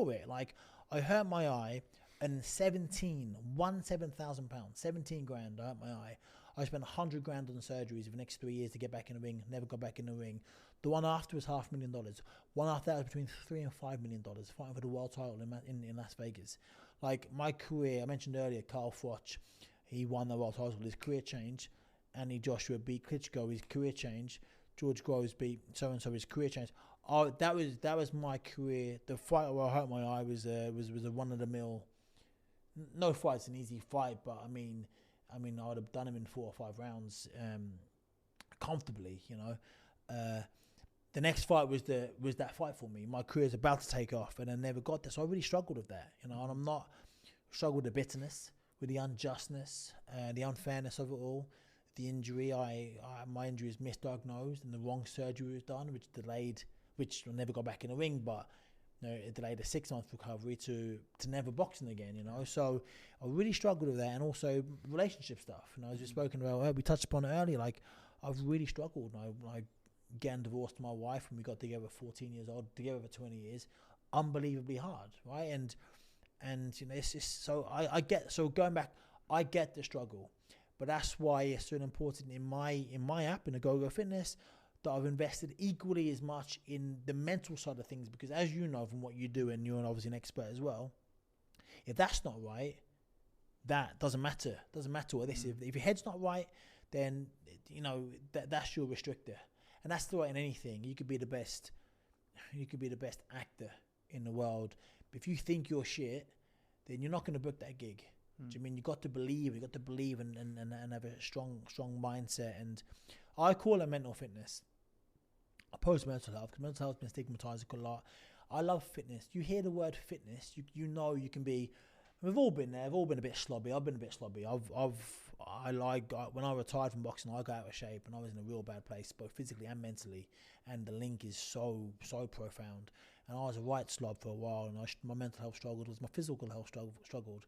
it, like I hurt my eye, and £17,000, £17,000, I hurt my eye. I spent $100,000 on surgeries for the next 3 years to get back in the ring, never got back in the ring. The one after was $500,000. One after that was between $3 and $5 million, fighting for the world title in Las Vegas. Like my career, I mentioned earlier, Carl Froch, he won the world title, his career change. Anthony Joshua beat Klitschko, his career change. George Groves beat so-and-so, his career change. Oh, that was my career. The fight where I hurt my eye was a run-of-the-mill. No fight's an easy fight, but I mean, I would have done him in 4 or 5 rounds comfortably, The next fight was that fight for me. My career's about to take off, and I never got there. So I really struggled with that, and I'm not struggled with the bitterness, with the unjustness, the unfairness of it all, the injury. My injury was misdiagnosed, and the wrong surgery was done, which I never got back in the ring, but it delayed a 6-month recovery to never boxing again. So I really struggled with that, and also relationship stuff. As we've spoken about, we touched upon it earlier. Like I've really struggled. I getting divorced to my wife when we got together 14 years old, together for 20 years, unbelievably hard, right? And it's just, so I get, so going back, I get the struggle, but that's why it's so important in my app, in Ogogo Fitness, that I've invested equally as much in the mental side of things, because as you know from what you do, and you're obviously an expert as well, if that's not right, that doesn't matter. Doesn't matter what this is. If your head's not right, then that's your restrictor. And that's the way in anything. You could be the best actor in the world, but if you think you're shit, then you're not going to book that gig. Do you mean you got to believe? You got to believe and have a strong mindset. And I call it mental fitness. I post mental health because mental health has been stigmatized a lot. I love fitness. You hear the word fitness, you know you can be. We've all been there. We've all been a bit slobby. I've been a bit slobby. When I retired from boxing, I got out of shape and I was in a real bad place, both physically and mentally. And the link is so profound. And I was a right slob for a while, and my mental health struggled, my physical health struggled.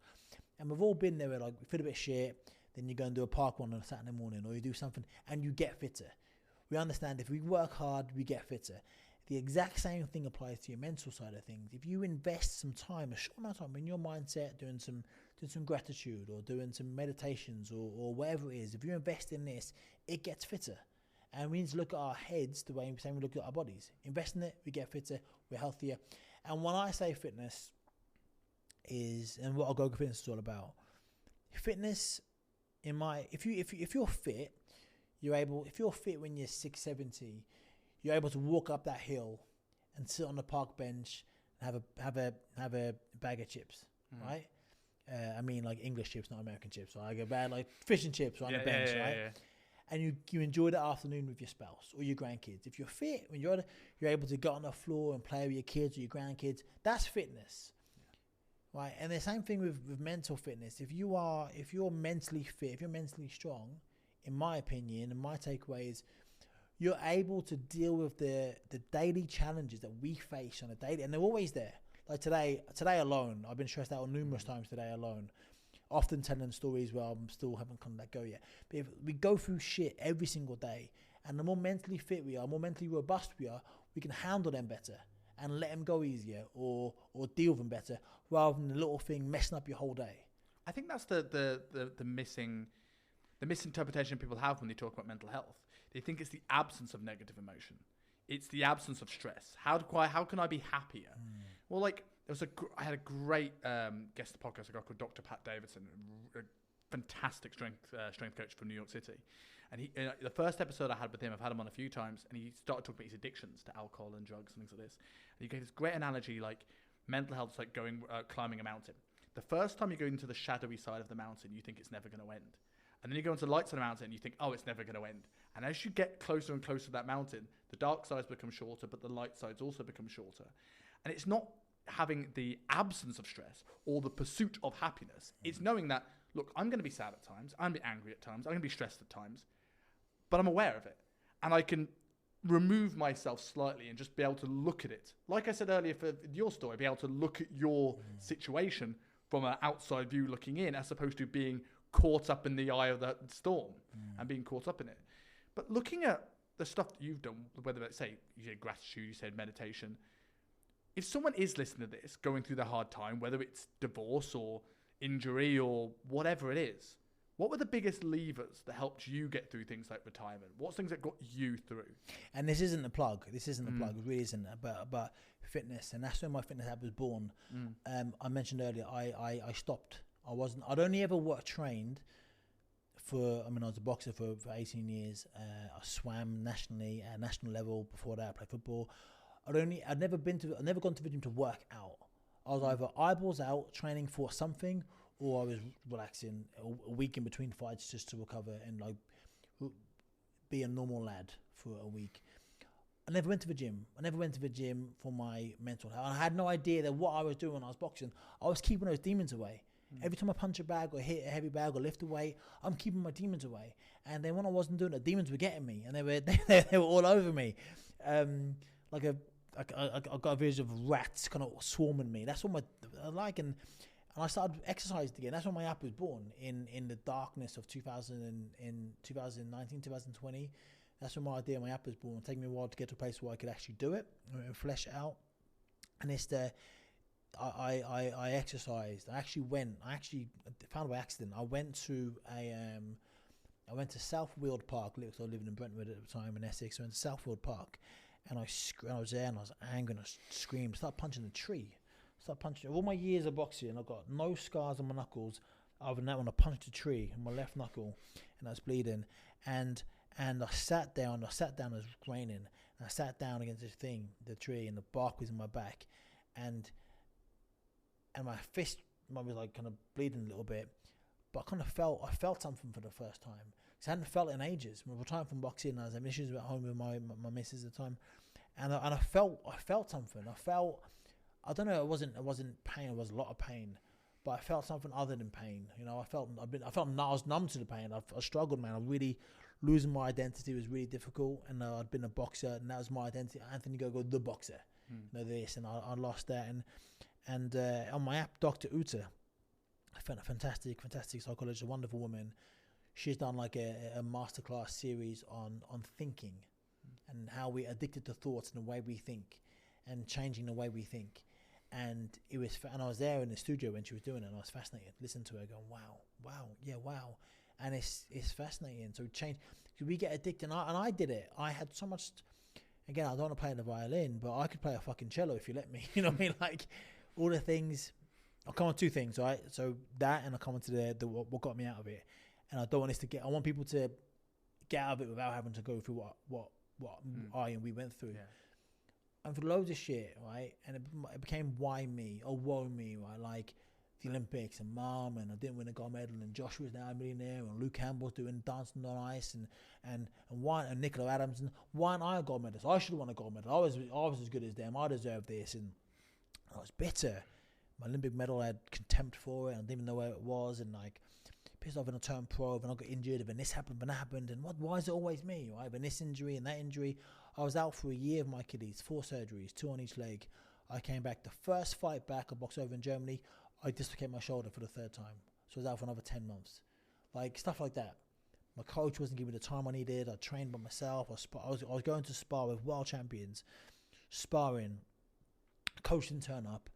And we've all been there where like we feel a bit shit, then you go and do a park run on a Saturday morning, or you do something and you get fitter. We understand if we work hard, we get fitter. The exact same thing applies to your mental side of things. If you invest some time, a short amount of time in your mindset, doing some gratitude or doing some meditations or whatever it is, if you invest in this, it gets fitter. And we need to look at our heads the way we look at our bodies. Invest in it, we get fitter, we're healthier. And when I say fitness and what Ogogo Fitness is all about, fitness, if you're fit, if you're fit when you're 670, you're able to walk up that hill and sit on the park bench and have a bag of chips, right? I mean like English chips, not American chips. So I go bad like fish and chips on the bench, right? Yeah. And you enjoy the afternoon with your spouse or your grandkids. If you're fit, when you're able to go on the floor and play with your kids or your grandkids, that's fitness, right? And the same thing with mental fitness. If you're mentally fit, if you're mentally strong, in my opinion, and my takeaway is, you're able to deal with the daily challenges that we face on a daily, and they're always there. Like today alone, I've been stressed out numerous times today alone. often telling them stories where I'm still haven't come let go yet. But if we go through shit every single day, and the more mentally fit we are, more mentally robust we are, we can handle them better and let them go easier or deal with them better, rather than the little thing messing up your whole day. I think that's the misinterpretation people have when they talk about mental health. They think it's the absence of negative emotion. It's the absence of stress. How can I be happier? Well, like I had a great guest podcast, a guy called Dr. Pat Davidson, a fantastic strength coach from New York City. And he, the first episode I had with him, I've had him on a few times, and he started talking about his addictions to alcohol and drugs and things like this. And he gave this great analogy, like mental health's like climbing a mountain. The first time you go into the shadowy side of the mountain, you think it's never going to end. And then you go into the light side of the mountain and you think, oh, it's never going to end. And as you get closer and closer to that mountain, the dark sides become shorter, but the light sides also become shorter. And it's not having the absence of stress or the pursuit of happiness. It's knowing that, look, I'm going to be sad at times. I'm going to be angry at times. I'm going to be stressed at times. But I'm aware of it. And I can remove myself slightly and just be able to look at it. Like I said earlier for your story, be able to look at your situation from an outside view looking in, as opposed to being caught up in the eye of the storm and being caught up in it. But looking at the stuff that you've done, whether it's, say, you said gratitude, you said meditation, if someone is listening to this, going through the hard time, whether it's divorce or injury or whatever it is, what were the biggest levers that helped you get through things like retirement? What's things that got you through? And this isn't a plug. This isn't a plug. It really isn't about fitness. And that's when my fitness app was born. I mentioned earlier, I stopped. I'd only ever trained for, I was a boxer for 18 years. I swam nationally at national level. Before that, I played football. I'd never gone to the gym to work out. I was either eyeballs out training for something, or I was relaxing a week in between fights just to recover and like be a normal lad for a week. I never went to the gym. For my mental health. I had no idea that what I was doing when I was boxing, I was keeping those demons away. Every time I punch a bag or hit a heavy bag or lift a weight, I'm keeping my demons away. And then when I wasn't doing it, the demons were getting me, and they were all over me. I got a vision of rats kind of swarming me. That's what I like, and I started exercising again. That's when my app was born, in the darkness of 2019, 2020. That's when my idea, my app was born. It took me a while to get to a place where I could actually do it and flesh it out. And it's I exercised. I found by accident. I went to South Weald Park. I was living in Brentwood at the time in Essex. I went to South Weald Park, and I was there, and I was angry, and I screamed. I started punching a tree. All my years of boxing, I've got no scars on my knuckles other than that when I punched a tree on my left knuckle, and I was bleeding. And I sat down. It was raining. And I sat down against the tree, and the bark was in my back, and my fist was like kind of bleeding a little bit, but I felt something for the first time, because I hadn't felt it in ages. I retired from boxing. I was having issues at home with my missus at the time, and I felt something. I don't know. It wasn't pain. It was a lot of pain, but I felt something other than pain. I was numb to the pain. I struggled, man. I really losing my identity was really difficult, and I'd been a boxer, and that was my identity. Anthony Ogogo, the boxer. This, and I lost that, and on my app, Dr. Uta, I found a fantastic psychologist, a wonderful woman. She's done like a masterclass series on thinking and how we're addicted to thoughts and the way we think, and changing the way we think. And and I was there in the studio when she was doing it, and I was fascinated. Listened to her, going, wow. And it's fascinating. So change, we get addicted, and I did it. I had so much. Again, I don't want to play the violin, but I could play a fucking cello if you let me. You know what I mean? Like all the things. I'll come on two things, right? So that, and I'll come on to the what got me out of it. And I don't want I want people to get out of it without having to go through what I and we went through. Yeah. And for loads of shit, right? And it became why me, or woe me, right? Like the Olympics and Mom, and I didn't win a gold medal, and Josh was now a millionaire, and Luke Campbell's doing dancing on ice, and Nicola Adams, and why aren't I a gold medalist? I should have won a gold medal. I was as good as them. I deserve this, and I was bitter. My Olympic medal, I had contempt for it, and I didn't even know where it was, and like pissed off when I turned pro, and I got injured, and this happened, and that happened, and why is it always me, right? And this injury and that injury. I was out for a year of my Achilles, 4 surgeries, 2 on each leg. I came back. The first fight back, I boxed over in Germany, I dislocated my shoulder for the 3rd time. so I was out for another 10 months. Like, stuff like that. My coach wasn't giving me the time I needed. I trained by myself. I was going to spar with world champions, sparring. Coach didn't turn up.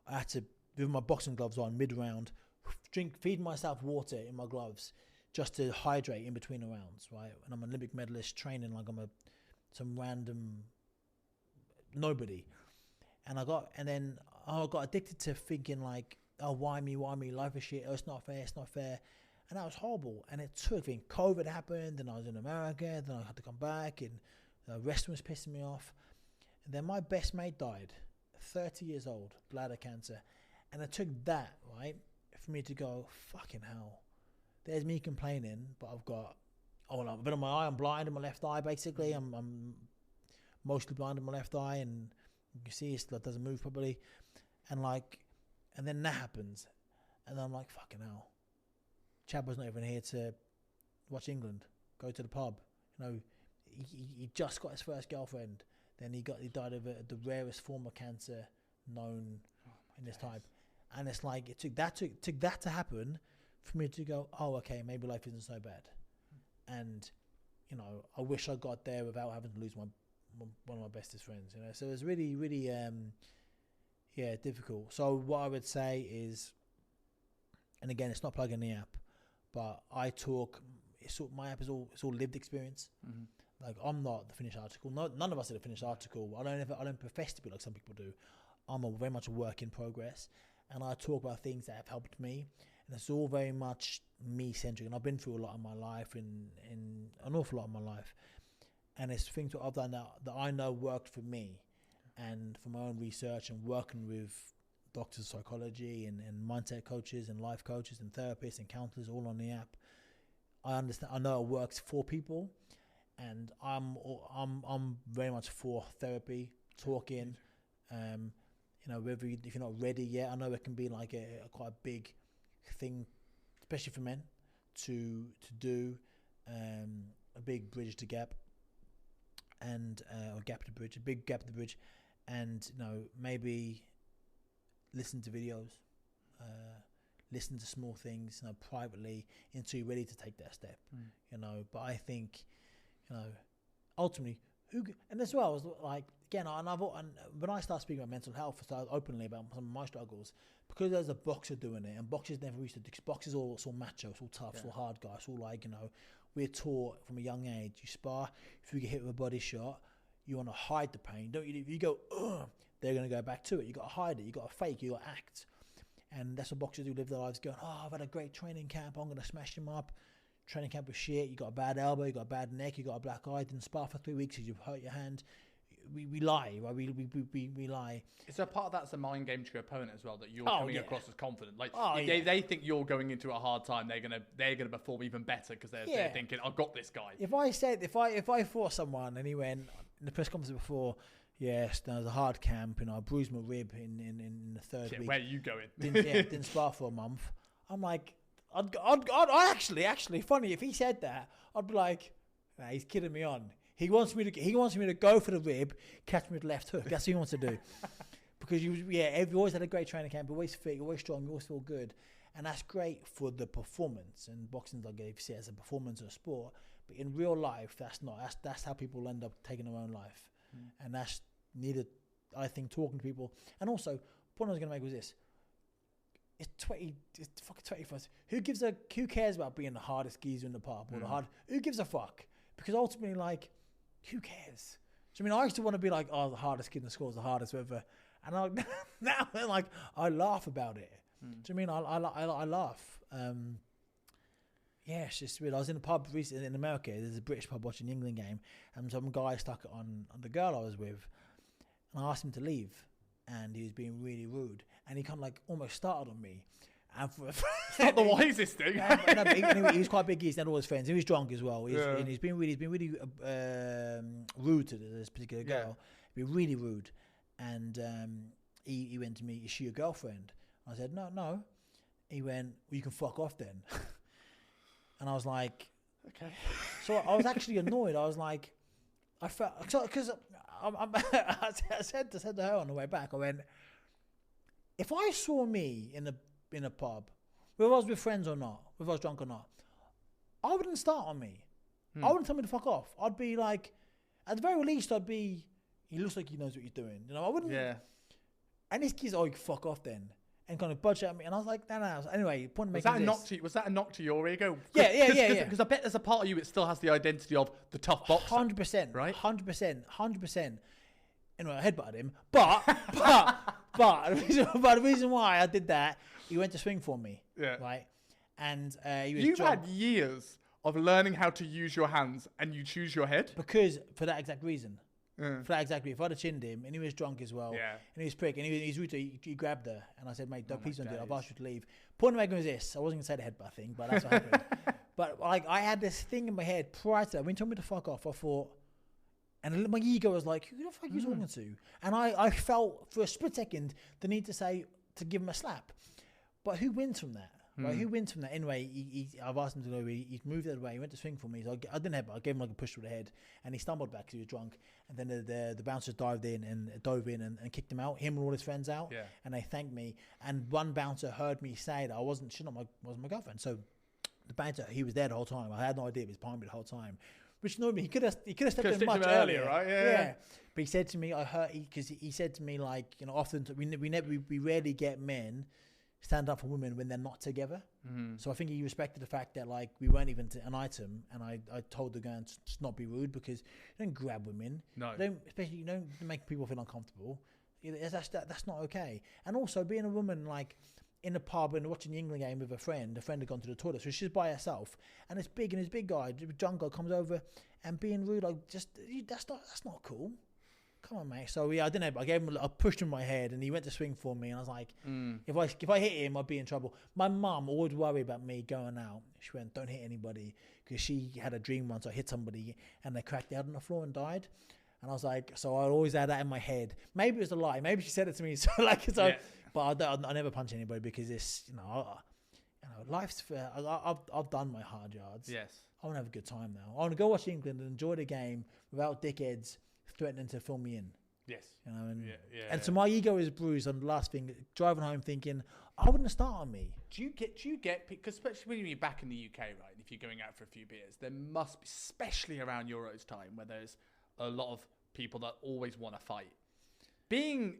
I had to, with my boxing gloves on, mid-round, feed myself water in my gloves just to hydrate in between the rounds, right? And I'm an Olympic medalist training like I'm some random nobody. And then I got addicted to thinking like, oh, why me, life is shit, oh, it's not fair. And that was horrible. And it took, COVID happened, and I was in America, then I had to come back, and wrestling was pissing me off. And then my best mate died, 30 years old, bladder cancer. And it took that, right, for me to go, fucking hell. There's me complaining, but I've got, a bit on my eye, I'm blind in my left eye, basically. I'm mostly blind in my left eye, and you can see it doesn't move properly. And then that happens. And I'm like, fucking hell. Chabba's not even here to watch England, go to the pub. You know, he just got his first girlfriend. Then he died of the rarest form of cancer known in this time. And it's like, it took that to happen for me to go, oh, okay, maybe life isn't so bad. And, you know, I wish I got there without having to lose one of my bestest friends, you know. So it's really, really, difficult. So what I would say is, and again, it's not plugging the app, but I talk, my app is all lived experience. Mm-hmm. Like, I'm not the finished article. None of us are the finished article. I don't profess to be like some people do. I'm very much a work in progress. And I talk about things that have helped me. And it's all very much me-centric. And I've been through a lot of my life, in an awful lot of my life. And it's things that I've done that I know worked for me. And from my own research and working with doctors of psychology and mindset coaches and life coaches and therapists and counselors all on the app, I understand. I know it works for people. And I'm very much for therapy, talking. You know, if you're not ready yet, I know it can be like a quite a big thing, especially for men, to do a big bridge to gap, and or gap to bridge, a big gap to the bridge, and you know, maybe listen to videos, listen to small things, you know, privately, until you're ready to take that step. You know, but I think, you know, ultimately, and as well as like, again, and when I start speaking about mental health, I start openly about some of my struggles, because there's a boxer doing it, and boxers never used to do. Boxers it's all macho, it's all tough, it's all hard guys, it's all like, you know, we're taught from a young age, you spar, if you get hit with a body shot, you want to hide the pain, don't you? If you go, ugh, they're going to go back to it. You got to hide it, you got to fake, you got to act. And that's what boxers do, live their lives going, oh, I've had a great training camp, I'm going to smash him up. Training camp was shit, you got a bad elbow, you got a bad neck, you got a black eye, didn't spar for 3 weeks because you've hurt your hand. We lie, right? We lie. Is there part of that's a mind game to your opponent as well, that you're coming across as confident? Like, they think you're going into a hard time, they're gonna perform even better because they're thinking, I've got this guy. If I fought someone and he went in the press conference before, yes, there was a hard camp, you know, I bruised my rib in the third week. Where are you going? Didn't spar for a month. I'm like, I'd actually funny if he said that. I'd be like, nah, he's kidding me on. He wants me to go for the rib, catch me with the left hook. That's what he wants to do. Because you always had a great training camp, always fit, always strong, you always feel good, and that's great for the performance. And boxing's like, if you see it as a performance or a sport, but in real life, that's not. That's how people end up taking their own life, and that's needed. I think talking to people, and also, the point I was going to make was this. It's fucking 21st. Who cares about being the hardest geezer in the pub or who gives a fuck? Because ultimately, like, who cares? So, I mean, I used to want to be like, oh, the hardest kid in the school is the hardest ever, and now like I laugh about it. Do you know what I mean? I laugh. Yeah, it's just weird. I was in a pub recently in America. There's a British pub watching the England game, and some guy stuck it on the girl I was with, and I asked him to leave, and he was being really rude, and he kind of like almost started on me. And it's not the wisest thing. He was quite big. He had all his friends. He was drunk as well. And he's been really rude to this particular girl. He's been really rude. And he went to me, is she your girlfriend? I said, no. He went, well, you can fuck off then. And I was like, okay. So I was actually annoyed. I was like, I felt, because I said to her on the way back, I went, if I saw me in a pub whether I was with friends or not, whether I was drunk or not, I wouldn't start on me. I wouldn't tell me to fuck off. I'd be like, at the very least, I'd be, he looks like he knows what he's doing. You know, I wouldn't. Yeah. And this kid's, oh, you fuck off then. And kind of budge at me. And I was like, no. Anyway, point of Was making that a knock to your ego? Yeah. Because I bet there's a part of you that still has the identity of the tough boxer. 100%. Right? 100%. Anyway, I headbutted him. But the reason why I did that, he went to swing for me. Yeah. Right? And he was You've had years of learning how to use your hands and you choose your head? Because, for that exact reason. For that exactly. If I'd have chinned him, and he was drunk as well, and he was prick, and he's rude, he grabbed her, and I said, mate, please don't do it. I've asked you to leave. Point of making was this. I wasn't going to say the headbutt thing, but that's what happened. But like, I had this thing in my head prior to that. When he told me to fuck off, I thought, and my ego was like, who the fuck are you talking to? And I felt for a split second the need to give him a slap. But who wins from that? Right, who wins from that? Anyway, I've asked him to go. He moved that way. He went to swing for me. So I didn't have. I gave him like a push through the head, and he stumbled back because he was drunk. And then the bouncers dove in and kicked him out. Him and all his friends out. Yeah. And they thanked me. And one bouncer heard me say that I wasn't my girlfriend. So the bouncer, he was there the whole time. I had no idea he was behind me the whole time, which annoyed me. He could have stepped in much earlier, right? Yeah. But he said to me, because he said to me, like, you know, often we rarely get men stand up for women when they're not together. So I think he respected the fact that, like, we weren't even an item, and I told the guy to just not be rude, because you don't grab women. No. Especially you don't make people feel uncomfortable. That's not okay. And also being a woman, like, in a pub and watching the England game with a friend had gone to the toilet, so she's by herself, and this big guy, drunk guy, comes over and being rude, like, that's not cool. Come on, mate. So I didn't know. I pushed him in my head, and he went to swing for me, and I was like, if I hit him, I'd be in trouble. My mum always worried about me going out. She went, don't hit anybody, because she had a dream once I hit somebody and they cracked out on the floor and died. And I was like, so I always had that in my head. Maybe it was a lie. Maybe she said it to me. But I never punch anybody, because it's, life's fair. I've done my hard yards. Yes. I want to have a good time now. I want to go watch England and enjoy the game without dickheads threatening to film me in. Yes. And so my ego is bruised on the last thing, driving home thinking, I wouldn't start on me. Do you get, because especially when you're back in the UK, right, if you're going out for a few beers, there must be, especially around Euros time, where there's a lot of people that always want to fight. Being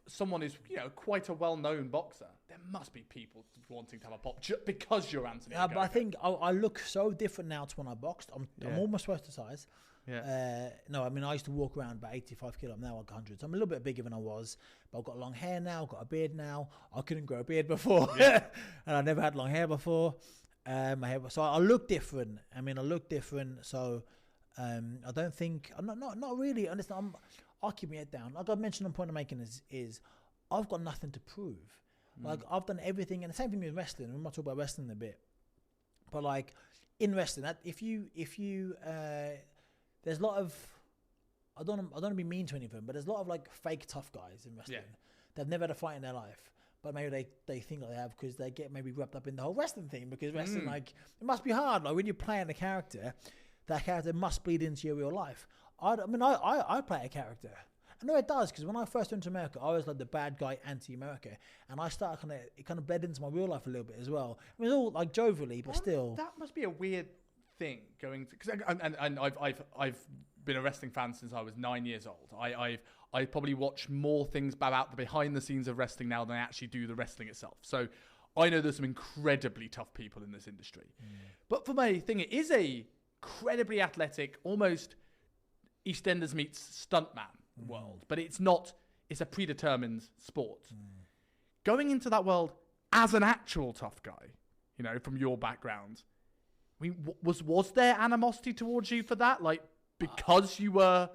someone who's, quite a well-known boxer, there must be people wanting to have a pop because you're Anthony Ogogo. But I think I look so different now to when I boxed. I'm almost twice the size. Yeah. I used to walk around about 85 kilo. I'm now like 100. So I'm a little bit bigger than I was. But I've got long hair now. I've got a beard now. I couldn't grow a beard before. Yeah. And I never had long hair before. So I look different. So I don't think... I'm not really... I'll keep my head down. Like I mentioned, the point I'm making is I've got nothing to prove. Like, I've done everything. And the same thing with wrestling. We might talk about wrestling in a bit. But like, in wrestling, if you there's a lot of, I don't want to be mean to anything, but there's a lot of like fake tough guys in wrestling. Yeah. They've never had a fight in their life, but maybe they think that they have, because they get maybe wrapped up in the whole wrestling thing, because wrestling, like, it must be hard. Like, when you're playing a character, that character must bleed into your real life. I play a character. I know it does, because when I first went to America, I was like the bad guy anti-America, and I started it kind of bled into my real life a little bit as well. It was all like jovially, but still. That must be a weird thing going to, because I've been a wrestling fan since I was 9 years old. I probably watch more things about the behind the scenes of wrestling now than I actually do the wrestling itself. So I know there's some incredibly tough people in this industry. But for my thing, it is a incredibly athletic, almost EastEnders meets stuntman world, but it's not. It's a predetermined sport. Going into that world as an actual tough guy, from your background. I mean, was there animosity towards you for that? Like, because you were,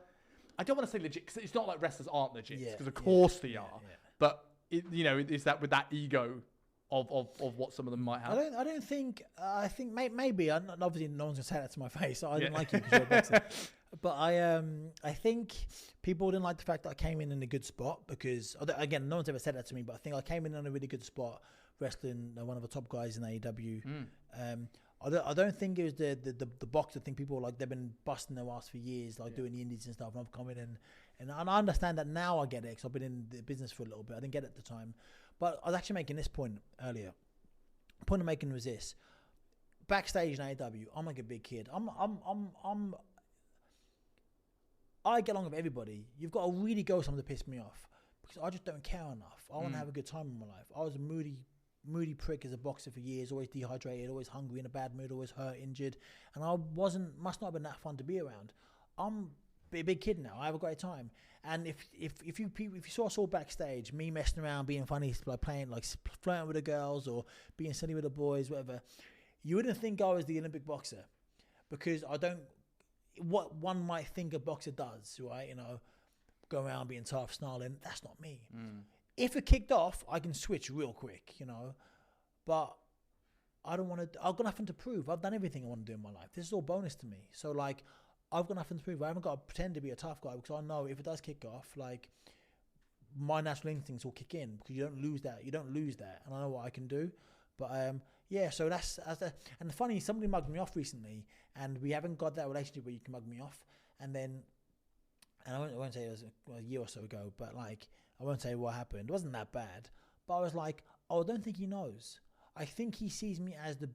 I don't want to say legit, because it's not like wrestlers aren't legit, because of course they are. Yeah. But, is that with that ego of what some of them might have? I don't think, I think maybe, obviously no one's going to say that to my face. I didn't like you because you're a boxer. But I think people didn't like the fact that I came in a good spot, because, again, no one's ever said that to me, but I think I came in a really good spot, wrestling one of the top guys in AEW. I don't think it was the box. I think people were like, they've been busting their ass for years, like doing the indies and stuff, and I've come in and I understand that now. I get it, because I've been in the business for a little bit. I didn't get it at the time, but I was actually making this point earlier. point I'm making was this. Backstage in AEW, I'm like a big kid. I get along with everybody. You've got to really go something to piss me off because I just don't care enough. I want to have a good time in my life. I was a moody prick as a boxer for years, always dehydrated, always hungry, in a bad mood, always hurt, injured, and I must not have been that fun to be around. I'm a big kid now. I have a great time, and if you saw us all backstage, me messing around, being funny, like playing, like flirting with the girls or being silly with the boys, whatever, you wouldn't think I was the Olympic boxer because I don't. What one might think a boxer does, right? You know, go around being tough, snarling. That's not me. If it kicked off, I can switch real quick, you know. But I don't want to. I've got nothing to prove. I've done everything I want to do in my life. This is all bonus to me. So like, I've got nothing to prove. I haven't got to pretend to be a tough guy because I know if it does kick off, like, my natural instincts will kick in because you don't lose that. You don't lose that, and I know what I can do. But yeah. So that's and funny. Somebody mugged me off recently, and we haven't got that relationship where you can mug me off. And I won't say it was a year or so ago, but like, I won't say what happened. It wasn't that bad. But I was like, oh, I don't think he knows. I think he sees me as the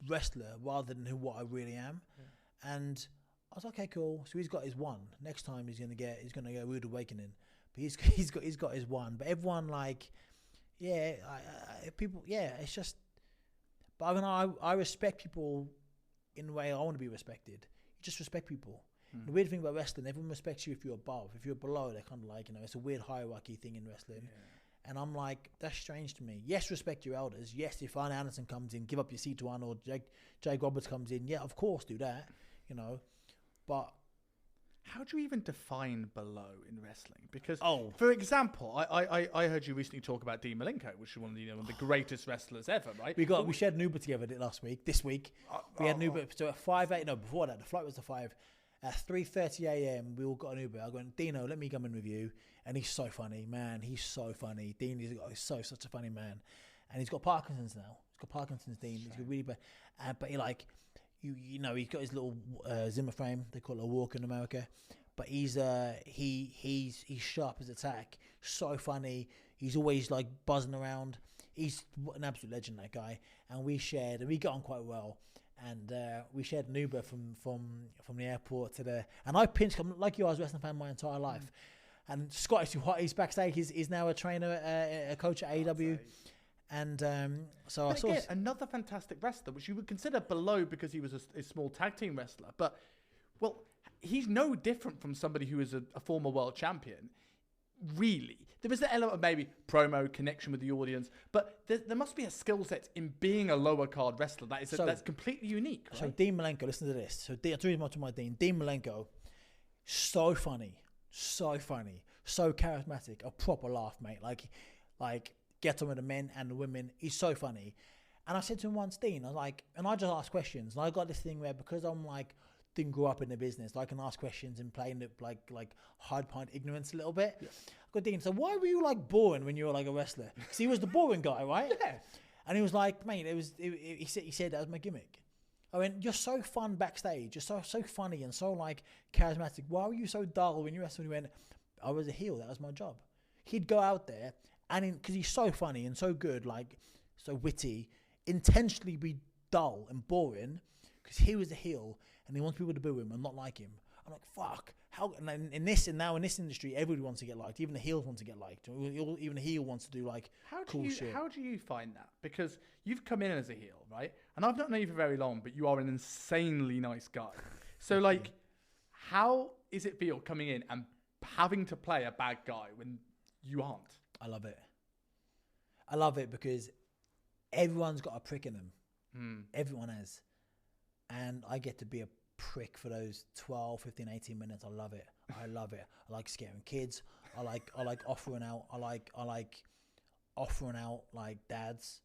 wrestler rather than what I really am. Yeah. And I was like, okay, cool. So he's got his one. Next time he's gonna get a rude awakening. But he's got his one. But everyone, like, yeah, people, yeah, it's just. But I mean, I respect people in the way I want to be respected. You just respect people. The weird thing about wrestling, everyone respects you if you're above. If you're below, they're kind of like, you know, it's a weird hierarchy thing in wrestling. Yeah. And I'm like, that's strange to me. Yes, respect your elders. Yes, if Arn Anderson comes in, give up your seat to Arn, or Jake Roberts comes in, yeah, of course, do that, you know. But how do you even define below in wrestling? Because, for example, I heard you recently talk about Dean Malenko, which is one of the greatest wrestlers ever, right? We shared an Uber together this week. We had an Uber, so at 5:08, no, before that, the flight was to 5. At 3:30 a.m, we all got an Uber. I went, Dino, let me come in with you. And he's so funny, man. He's so funny. Dean is such a funny man. And he's got Parkinson's now. He's got Parkinson's, Dean. He's got really bad. But he like, you know, he's got his little Zimmer frame. They call it a walker in America. But he's sharp as a tack. So funny. He's always like buzzing around. He's an absolute legend, that guy. And we got on quite well. And we shared an Uber from the airport to the. And I pinched him like you. I was a wrestling fan my entire life. And Scott is what he's backstage. He's now a trainer, a coach at AEW. And so but I saw again, another fantastic wrestler, which you would consider below because he was a small tag team wrestler. But well, he's no different from somebody who is a former world champion. Really, there is the element of maybe promo connection with the audience, but there must be a skill set in being a lower card wrestler that's completely unique. Right? So Dean Malenko, listen to this. So I'll tell you much of my Dean Malenko, so funny, so charismatic, a proper laugh, mate. Like get on with the men and the women. He's so funny. And I said to him once, Dean, I was like, and I just ask questions. And I got this thing where because I'm like, didn't grow up in the business, I can ask questions and play in the, like hard point ignorance a little bit. Yeah. I got Dean, so why were you like boring when you were like a wrestler? Because he was the boring guy, right? Yeah. And he was like, mate, he said that was my gimmick. I went, you're so fun backstage. You're so funny and so like charismatic. Why were you so dull when you wrestled? He went, I was a heel. That was my job. He'd go out there and because he's so funny and so good, like so witty, intentionally be dull and boring because he was a heel and he wants people to boo him and not like him. I'm like, fuck. How? And in this industry, everybody wants to get liked. Even the heels want to get liked. Even the heel wants to do like cool shit. How do you find that? Because you've come in as a heel, right? And I've not known you for very long, but you are an insanely nice guy. So like, how is it feel coming in and having to play a bad guy when you aren't? I love it. I love it because everyone's got a prick in them. Everyone has. And I get to be a prick for those 12, 15, 18 minutes. I love it. I like scaring kids. I like offering out. I like offering out like dads.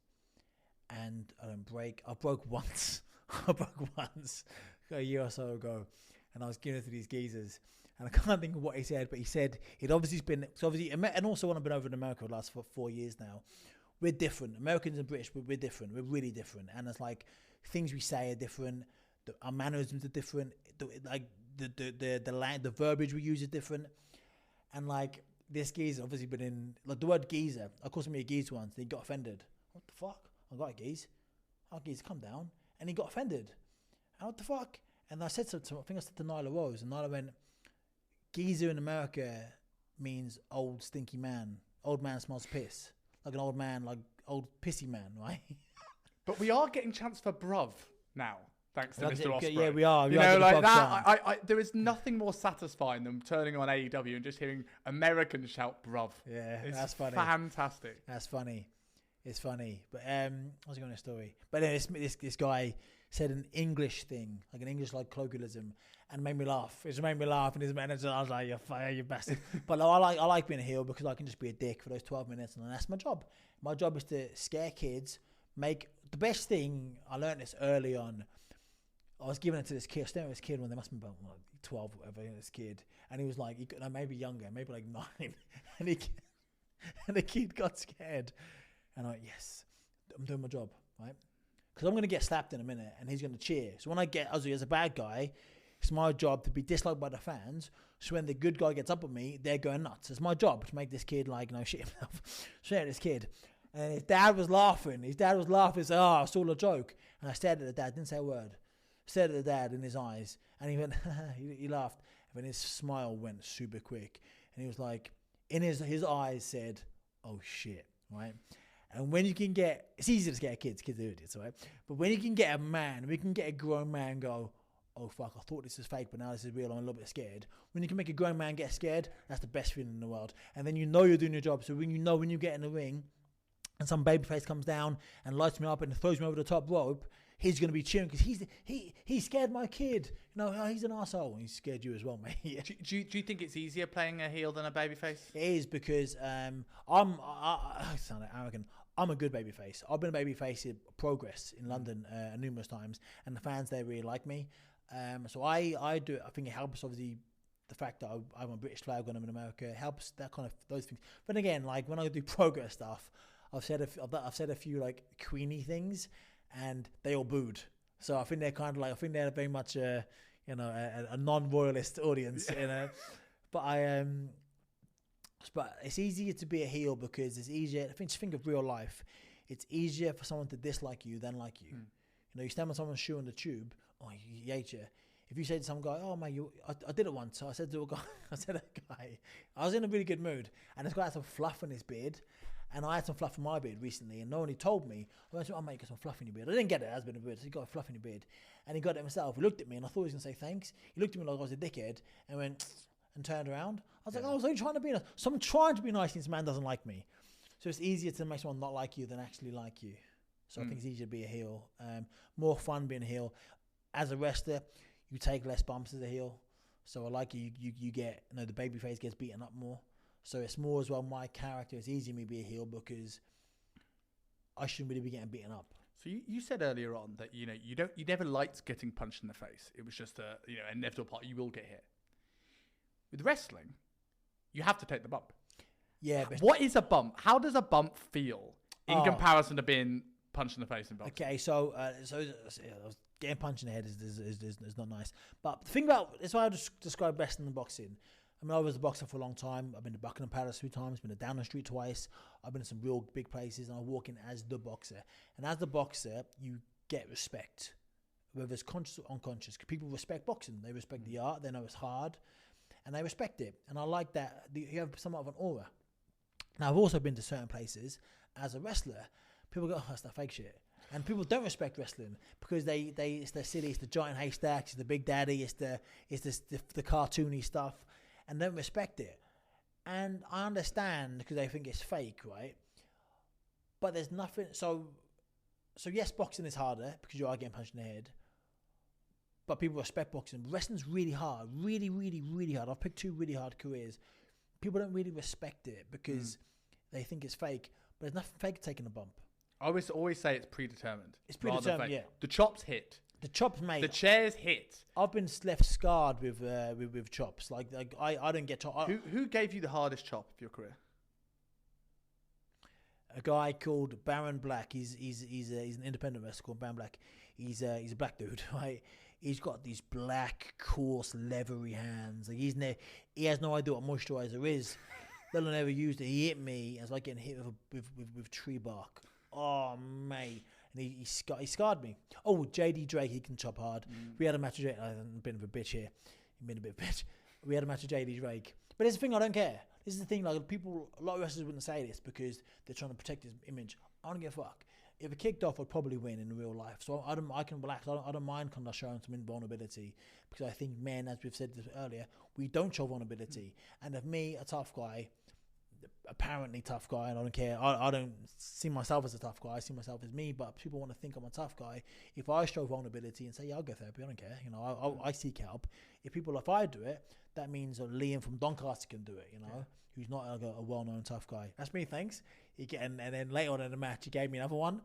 And I don't break. I broke once a year or so ago. And I was giving it to these geezers. And I can't think of what he said, but he said it obviously has been, and also when I've been over in America the last 4 years now, we're different. Americans and British, we're different. We're really different. And it's like things we say are different. Our mannerisms are different. The verbiage we use is different. And like this geezer obviously been in, like the word geezer, I called somebody a geezer once. They got offended. What the fuck? I got a geezer. Oh, geez, come down. And he got offended. And what the fuck? And I said I think I said to Nyla Rose, and Nyla went, geezer in America means old stinky man. Old man smells piss. Like an old man, like old pissy man, right? But we are getting chance for bruv now, thanks to Mr. Ospreay. Yeah, we are. You know, like that. There is nothing more satisfying than turning on AEW and just hearing Americans shout bruv. Yeah, it's that's funny. Fantastic. That's funny. It's funny. But I was going to a story. But anyway, this guy said an English thing, like an English like colloquialism, and made me laugh. It just made me laugh, and his manager, I was like, you bastard. But I like being a heel because I can just be a dick for those 12 minutes, and that's my job. My job is to scare kids, make the best thing. I learned this early on. I was giving it to this kid. I was staring at this kid when they must have been about 12 or whatever, this kid. And he was like, maybe younger, maybe like 9. And the kid got scared. And I went, yes, I'm doing my job, right? Because I'm going to get slapped in a minute and he's going to cheer. So when I get Ozzy as a bad guy, it's my job to be disliked by the fans. So when the good guy gets up at me, they're going nuts. It's my job to make this kid shit himself. Shit at this kid. And his dad was laughing. He said, oh, it's all a joke. And I stared at the dad, didn't say a word. Stared at the dad in his eyes. And he went, he laughed. And then his smile went super quick. And he was like, in his eyes said, oh shit, right? And when you can get, it's easy to scare kids do it, right? But when you can get a man, we can get a grown man go, oh fuck, I thought this was fake, but now this is real, I'm a little bit scared. When you can make a grown man get scared, that's the best feeling in the world. And then you know you're doing your job. So when you get in the ring and some babyface comes down and lights me up and throws me over the top rope, he's going to be cheering because he scared my kid. You know, he's an arsehole and he scared you as well, mate. Yeah. Do you think it's easier playing a heel than a babyface? It is because I sound arrogant. I'm a good babyface. I've been a babyface in Progress in London numerous times, and the fans there really like me. So I do. I think it helps, obviously, the fact that I'm a British flag when I'm in America. It helps that kind of those things. But again, like when I do Progress stuff, I've said a few like Queenie things, and they all booed. So I think they're kind of like, I think they're very much a non-royalist audience. You know, but it's easier to be a heel because it's easier. I think, just think of real life. It's easier for someone to dislike you than like you. You know, you stand on someone's shoe on the tube. Oh, he hate you. If you say to some guy, "Oh man, I did it once." So I said to a guy, I was in a really good mood, and this guy had some fluff in his beard, and I had some fluff in my beard recently, and no one told me. I went, "Oh mate, you got some fluff in your beard." I didn't get it. It has been a beard. So he got a fluff in your beard, and he got it himself. He looked at me, and I thought he was gonna say thanks. He looked at me like I was a dickhead, and went and turned around. I was like, "Oh, I was only trying to be nice." So I'm trying to be nice, and this man doesn't like me. So it's easier to make someone not like you than actually like you. So I think it's easier to be a heel. More fun being a heel. As a wrestler, you take less bumps as a heel. So I like you get, you know, the babyface gets beaten up more. So it's more as well my character. It's easier for me to be a heel because I shouldn't really be getting beaten up. So you said earlier on that, you know, you never liked getting punched in the face. It was just an inevitable part. You will get hit. With wrestling, you have to take the bump. Yeah. What is a bump? How does a bump feel in comparison to being punched in the face in boxing? Okay, so getting punched in the head is not nice. But the thing about, it's why I just describe wrestling and boxing. I mean, I was a boxer for a long time. I've been to Buckingham Palace 3 times, been to Downing Street twice. I've been to some real big places, and I walk in as the boxer. And as the boxer, you get respect, whether it's conscious or unconscious. People respect boxing. They respect the art. They know it's hard, and they respect it. And I like that you have somewhat of an aura. Now, I've also been to certain places as a wrestler. People go, "Oh, that's that fake shit." And people don't respect wrestling because it's the silly, it's the giant haystacks, it's the big daddy, it's the cartoony stuff, and don't respect it. And I understand because they think it's fake, right? But there's nothing. So yes, boxing is harder because you are getting punched in the head. But people respect boxing. Wrestling's really hard, really, really, really hard. I've picked 2 really hard careers. People don't really respect it because they think it's fake. But there's nothing fake taking a bump. I always say it's predetermined. It's predetermined, yeah. The chops hit. The chops, mate. The chairs hit. I've been left scarred with chops. Like I don't get chops. Who gave you the hardest chop of your career? A guy called Baron Black. He's an independent wrestler called Baron Black. He's a black dude, right? He's got these black, coarse, leathery hands. Like he has no idea what moisturizer is. Let alone ever used it. He hit me. It's like getting hit with tree bark. Oh, mate. And he scarred me. Oh, JD Drake, he can chop hard. We had a match with JD. I'm a bit of a bitch here. I've been a bit of a bitch. We had a match with JD Drake. But it's the thing, I don't care. This is the thing, like people, a lot of wrestlers wouldn't say this because they're trying to protect his image. I don't give a fuck. If it kicked off, I'd probably win in real life. So I can relax. I don't mind kind of showing some invulnerability because I think men, as we've said this earlier, we don't show vulnerability. And if me, a tough guy, apparently tough guy, and I don't care. I don't see myself as a tough guy. I see myself as me, but people want to think I'm a tough guy. If I show vulnerability and say, yeah, I'll go therapy, I don't care. You know, I seek help. If I do it, that means Liam from Doncaster can do it, you know, who's not like a well-known tough guy. That's me, thanks. And then later on in the match, he gave me another one,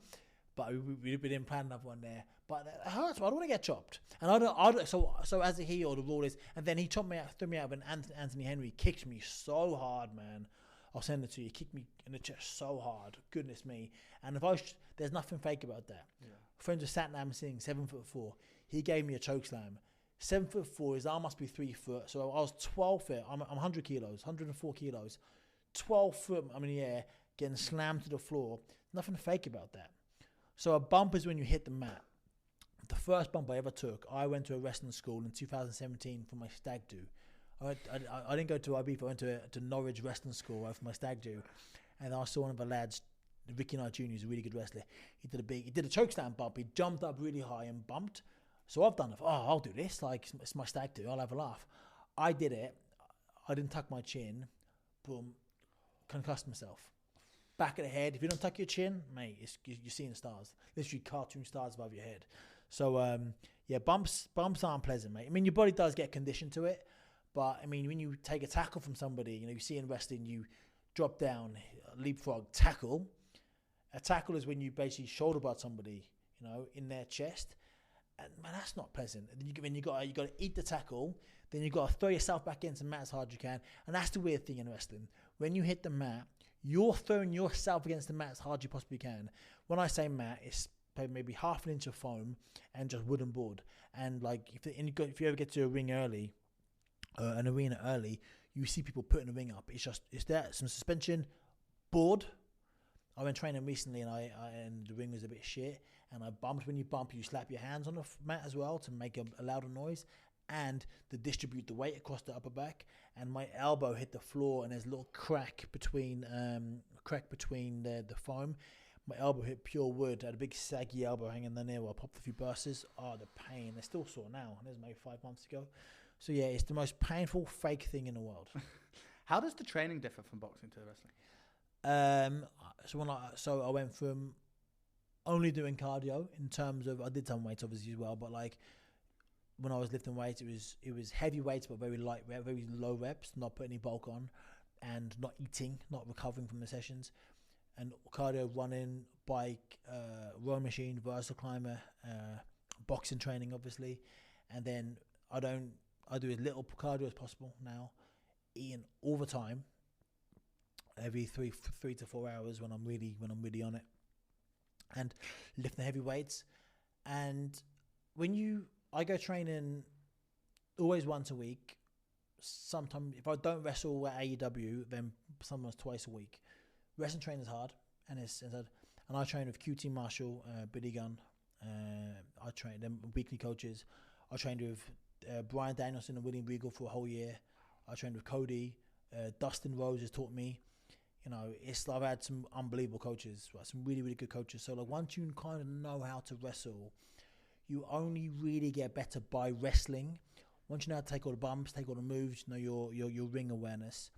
but we didn't plan another one there. But it hurts. I don't want to get chopped. And I don't. So as a heel, the rule is, and then he chopped me out, threw me out, and Anthony Henry kicked me so hard, man. I'll send it to you. He kicked me in the chest so hard. Goodness me. And there's nothing fake about that. Yeah. Friends with Satnam Singh, 7'4". He gave me a choke slam. 7'4", his arm must be 3 foot. So I was 12 foot. I'm 100 kilos, 104 kilos. 12 foot, I'm in the air, getting slammed to the floor. Nothing fake about that. So a bump is when you hit the mat. The first bump I ever took, I went to a wrestling school in 2017 for my stag do. I didn't go to IB, I went to Norwich Wrestling School for my stag do, and I saw one of the lads, Ricky Knight Jr., who's a really good wrestler. He did a choke slam bump. He jumped up really high and bumped. So I've done it. Oh, I'll do this. Like, it's my stag do. I'll have a laugh. I did it. I didn't tuck my chin. Boom. Concussed myself. Back of the head. If you don't tuck your chin, mate, you're seeing stars. Literally cartoon stars above your head. So, bumps aren't pleasant, mate. I mean, your body does get conditioned to it. But, I mean, when you take a tackle from somebody, you know, you see in wrestling, you drop down, leapfrog, tackle. A tackle is when you basically shoulder butt somebody, you know, in their chest. And, man, that's not pleasant. And then you got to eat the tackle. Then you got to throw yourself back into the mat as hard as you can. And that's the weird thing in wrestling. When you hit the mat, you're throwing yourself against the mat as hard as you possibly can. When I say mat, it's maybe half an inch of foam and just wooden board. And, like, if you ever get to a ring early, an arena early, you see people putting the ring up. It's there, some suspension, board. I went training recently and the ring was a bit shit, and I bumped. When you bump, you slap your hands on the mat as well to make a louder noise and to distribute the weight across the upper back. And my elbow hit the floor, and there's a little crack between the foam. My elbow hit pure wood. I had a big saggy elbow hanging in there where I popped a few bursts. Oh, the pain. They're still sore now. This was maybe 5 months ago. So, yeah, it's the most painful, fake thing in the world. How does the training differ from boxing to wrestling? So I went from only doing cardio in terms of, I did some weights obviously as well, but like when I was lifting weights, it was heavy weights but very light, very low reps, not putting any bulk on, and not eating, not recovering from the sessions, and cardio, running, bike, rowing machine, vertical climber, boxing training obviously, and then I do as little cardio as possible now, eating all the time, every 3 to 4 hours when I'm really on it, and lifting heavy weights. And I go training always once a week. Sometimes if I don't wrestle at AEW, then sometimes twice a week. Wrestling training is hard, and I train with QT Marshall, Billy Gunn. I train them weekly coaches. I trained with Brian Danielson and William Regal for a whole year. I trained with Cody. Dustin Rose has taught me. You know, I've had some unbelievable coaches, right? Some really, really good coaches. So, like, once you kind of know how to wrestle, you only really get better by wrestling. Once you know how to take all the bumps, take all the moves, know your ring awareness,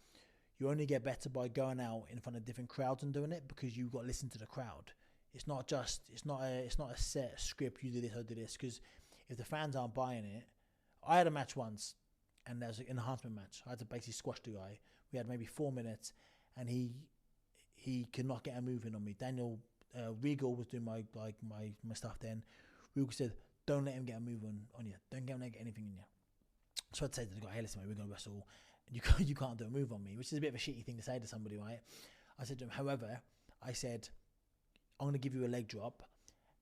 you only get better by going out in front of different crowds and doing it, because you've got to listen to the crowd. It's not a set script. You do this, I do this. Because if the fans aren't buying it, I had a match once, and there was an enhancement match. I had to basically squash the guy. We had maybe 4 minutes, and he could not get a move in on me. Daniel Regal was doing my stuff then. Regal said, "Don't let him get a move on you. Don't let him get anything in you." So I'd say to the guy, "Hey, listen, mate, we're going to wrestle. You can't do a move on me," which is a bit of a shitty thing to say to somebody, right? I said to him, however, I said, "I'm going to give you a leg drop,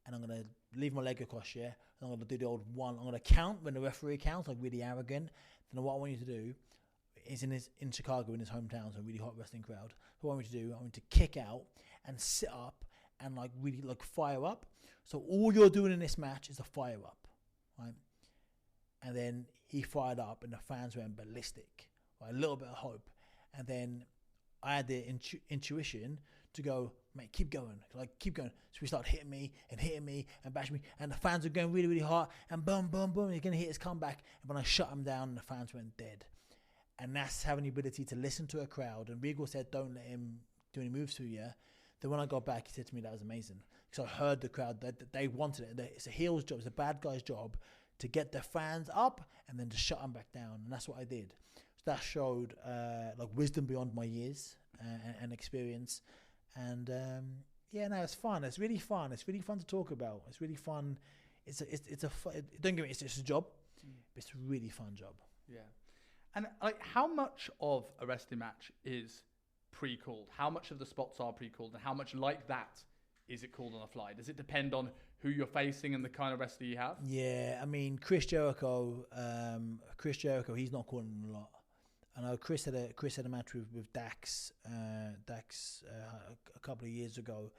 and I'm going to leave my leg across here, and I'm going to do the old one. I'm going to count when the referee counts, like really arrogant. Then what I want you to do is in Chicago, in his hometown, so a really hot wrestling crowd. What I want you to do, I want you to kick out and sit up and like really like fire up. So all you're doing in this match is a fire up, right? And then he fired up, and the fans went ballistic. Right? A little bit of hope, and then I had the intuition to go, mate, keep going, like keep going. So we started hitting me and bashing me, and the fans were going really, really hard, and boom, boom, boom, he's gonna hit his comeback. And when I shut him down, the fans went dead. And that's having the ability to listen to a crowd. And Regal said, don't let him do any moves to you. Then when I got back, he said to me, that was amazing. Because I heard the crowd, that they wanted it. It's a heel's job, it's a bad guy's job to get the fans up and then to shut them back down. And that's what I did. So that showed like wisdom beyond my years and experience. And it's fun. It's really fun. It's really fun to talk about. It's really fun. Don't get me, it's just a job. But it's a really fun job. Yeah. And like, how much of a wrestling match is pre-called? How much of the spots are pre-called, and how much like that is it called on the fly? Does it depend on who you're facing and the kind of wrestler you have? Yeah, I mean, Chris Jericho, he's not calling a lot. I know Chris had a match with Dax, a couple of years ago,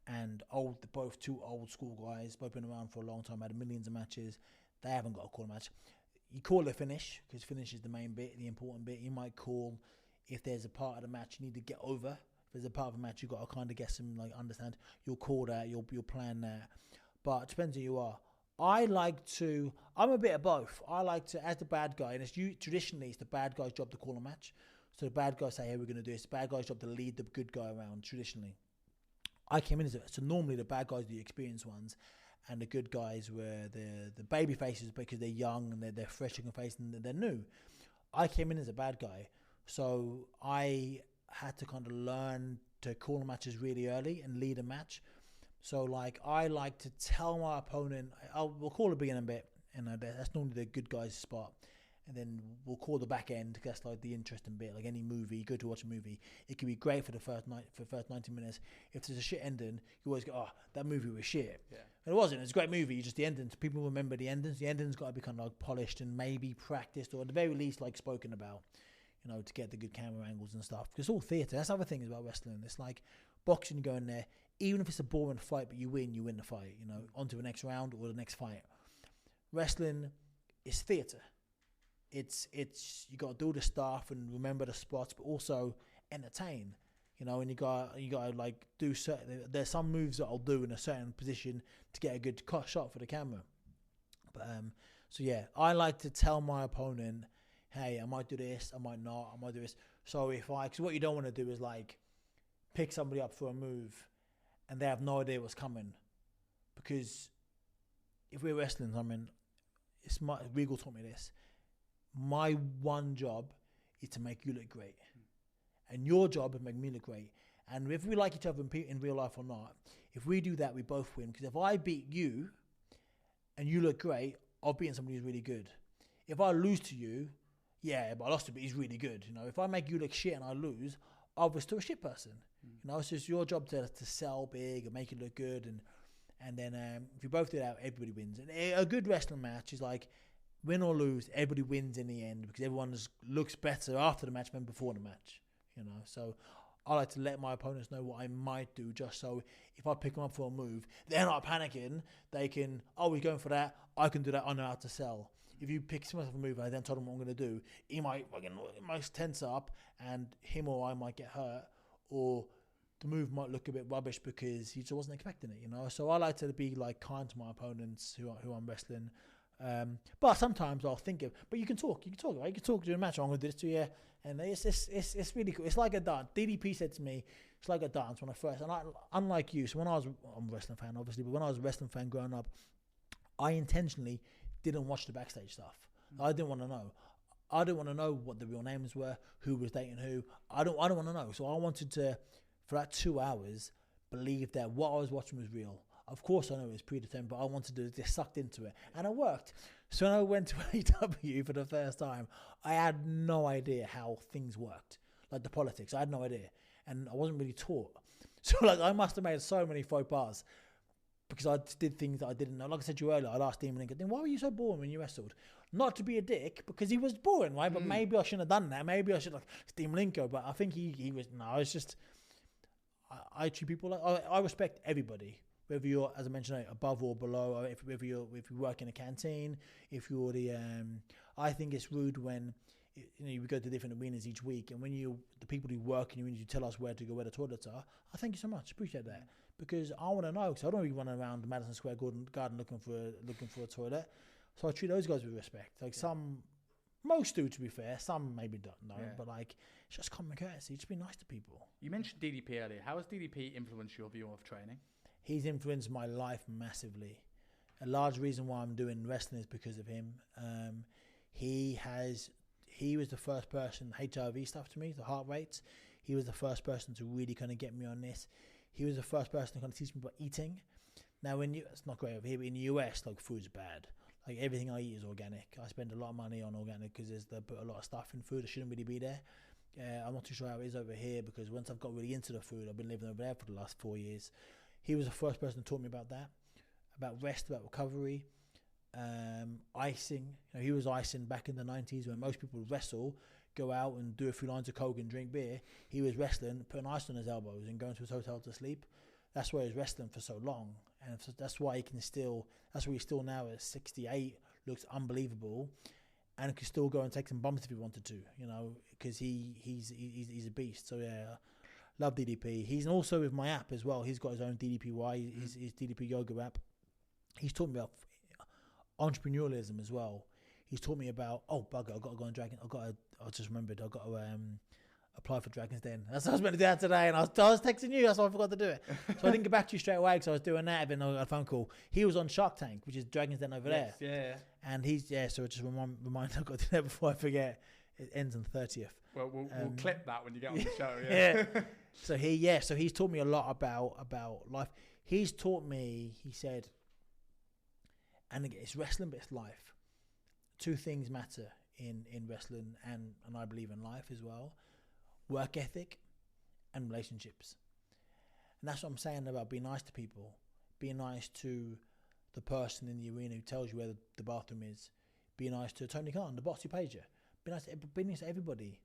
and both two old school guys, both been around for a long time, had millions of matches. They haven't got a call match. You call it finish, because finish is the main bit, the important bit. You might call if there's a part of the match you need to get over. If there's a part of a match you've got to kind of get some, like, understand. You'll call that, you'll plan that. But it depends who you are. I'm a bit of both. I like to, as the bad guy, and traditionally it's the bad guy's job to call a match. So the bad guy say, hey, we're going to do this. The bad guy's job to lead the good guy around, traditionally. I came in as so normally the bad guys are the experienced ones, and the good guys were the baby faces because they're young and they're fresh looking face and they're new. I came in as a bad guy, so I had to kind of learn to call the matches really early and lead a match. So like I like to tell my opponent, we'll call the beginning bit, and that's normally the good guy's spot. And then we'll call the back end, because that's like the interesting bit. Like any movie, you go to watch a movie, it can be great for the first 90 minutes. If there's a shit ending, you always go, oh, that movie was shit. Yeah. And it wasn't. It's a great movie. Just the endings. People remember the endings. The endings got to be kind of like polished and maybe practiced, or at the very least like spoken about, to get the good camera angles and stuff. Because it's all theatre. That's the other thing about wrestling. It's like boxing, you go in there, even if it's a boring fight, but you win the fight, onto the next round or the next fight. Wrestling is theatre. It's you got to do the stuff and remember the spots, but also entertain, and you got to like do certain. There's some moves that I'll do in a certain position to get a good shot for the camera. But so yeah, I like to tell my opponent, hey, I might do this, I might not, I might do this. So because what you don't want to do is like pick somebody up for a move and they have no idea what's coming, because if we're wrestling, Regal taught me this. My one job is to make you look great. And your job is to make me look great. And if we like each other in real life or not, if we do that, we both win. Because if I beat you and you look great, I've beaten somebody who's really good. If I lose to you, yeah, but I lost to him, but he's really good. If I make you look shit and I lose, I was still a shit person. It's just your job to sell big and make it look good. And then if you both do that, everybody wins. And a good wrestling match is like, win or lose, everybody wins in the end, because everyone looks better after the match than before the match, So I like to let my opponents know what I might do, just so if I pick them up for a move, they're not panicking. They can, we're going for that. I can do that. I know how to sell. If you pick someone up for a move and I then told him what I'm going to do, he might tense up and him or I might get hurt, or the move might look a bit rubbish because he just wasn't expecting it, So I like to be like kind to my opponents who I'm wrestling. But sometimes I'll think but you can talk, right? You can talk during a match. I'm going to do this to you, and it's really cool. It's like a dance. DDP said to me, it's like a dance when I first, and unlike you, so I'm a wrestling fan obviously, but when I was a wrestling fan growing up, I intentionally didn't watch the backstage stuff. I didn't want to know. I didn't want to know what the real names were, who was dating who. I don't want to know. So I wanted to, for that 2 hours, believe that what I was watching was real. Of course, I know it was predetermined, but I wanted to get sucked into it. And it worked. So when I went to AEW for the first time, I had no idea how things worked. Like the politics, I had no idea. And I wasn't really taught. So I must have made so many faux pas, because I did things that I didn't know. Like I said to you earlier, I'd ask Dean Malenko, why were you so boring when you wrestled? Not to be a dick, because he was boring, right? But maybe I shouldn't have done that. Maybe I should, Dean Malenko. But I think he was, no, it's just... I treat people like I respect everybody, whether you're, as I mentioned, above or below, or if you work in a canteen, if you're the I think it's rude when we go to different arenas each week, and when the people who work in your arenas, you tell us where to go, where the toilets are. I thank you so much, appreciate that, because I want to know, because I don't want to be running around Madison Square Garden looking for a toilet. So I treat those guys with respect. Like most do, to be fair. Some maybe don't know, but like it's just common courtesy. Just be nice to people. You mentioned DDP earlier. How has DDP influenced your view of training? He's influenced my life massively. A large reason why I'm doing wrestling is because of him. He was the first person, HIV stuff to me, the heart rates. He was the first person to really kind of get me on this. He was the first person to kind of teach me about eating. Now, it's not great over here, but in the US, like, food's bad. Like, everything I eat is organic. I spend a lot of money on organic because they put a lot of stuff in food that shouldn't really be there. I'm not too sure how it is over here, because once I've got really into the food, I've been living over there for the last 4 years. He was the first person to taught me about that, about rest, about recovery, icing. He was icing back in the 90s when most people would wrestle, go out and do a few lines of coke and drink beer. He was wrestling, putting ice on his elbows and going to his hotel to sleep. That's why he was wrestling for so long, and that's why that's why he's still now at 68, looks unbelievable, and can still go and take some bumps if he wanted to, because he's a beast. So yeah, love DDP. He's also with my app as well. He's got his own DDPY, his DDP yoga app. He's taught me about entrepreneurialism as well. He's taught me about, bugger, I've got to go on Dragon. I just remembered, I've got to apply for Dragon's Den. That's what I was meant to do that today, and I was texting you, that's why I forgot to do it. So I didn't get back to you straight away because I was doing that, and then I got a phone call. He was on Shark Tank, which is Dragon's Den over there. Yeah. And so just remind I've got to do that before I forget. It ends on the 30th. Well, we'll clip that when you get on the show. Yeah. So he's taught me a lot about life. He's taught me, he said, and again, it's wrestling, but it's life. Two things matter in wrestling, and I believe in life as well: work ethic and relationships. And that's what I'm saying about being nice to people. Be nice to the person in the arena who tells you where the bathroom is. Be nice to Tony Khan, the boss who pays you. Be nice to everybody.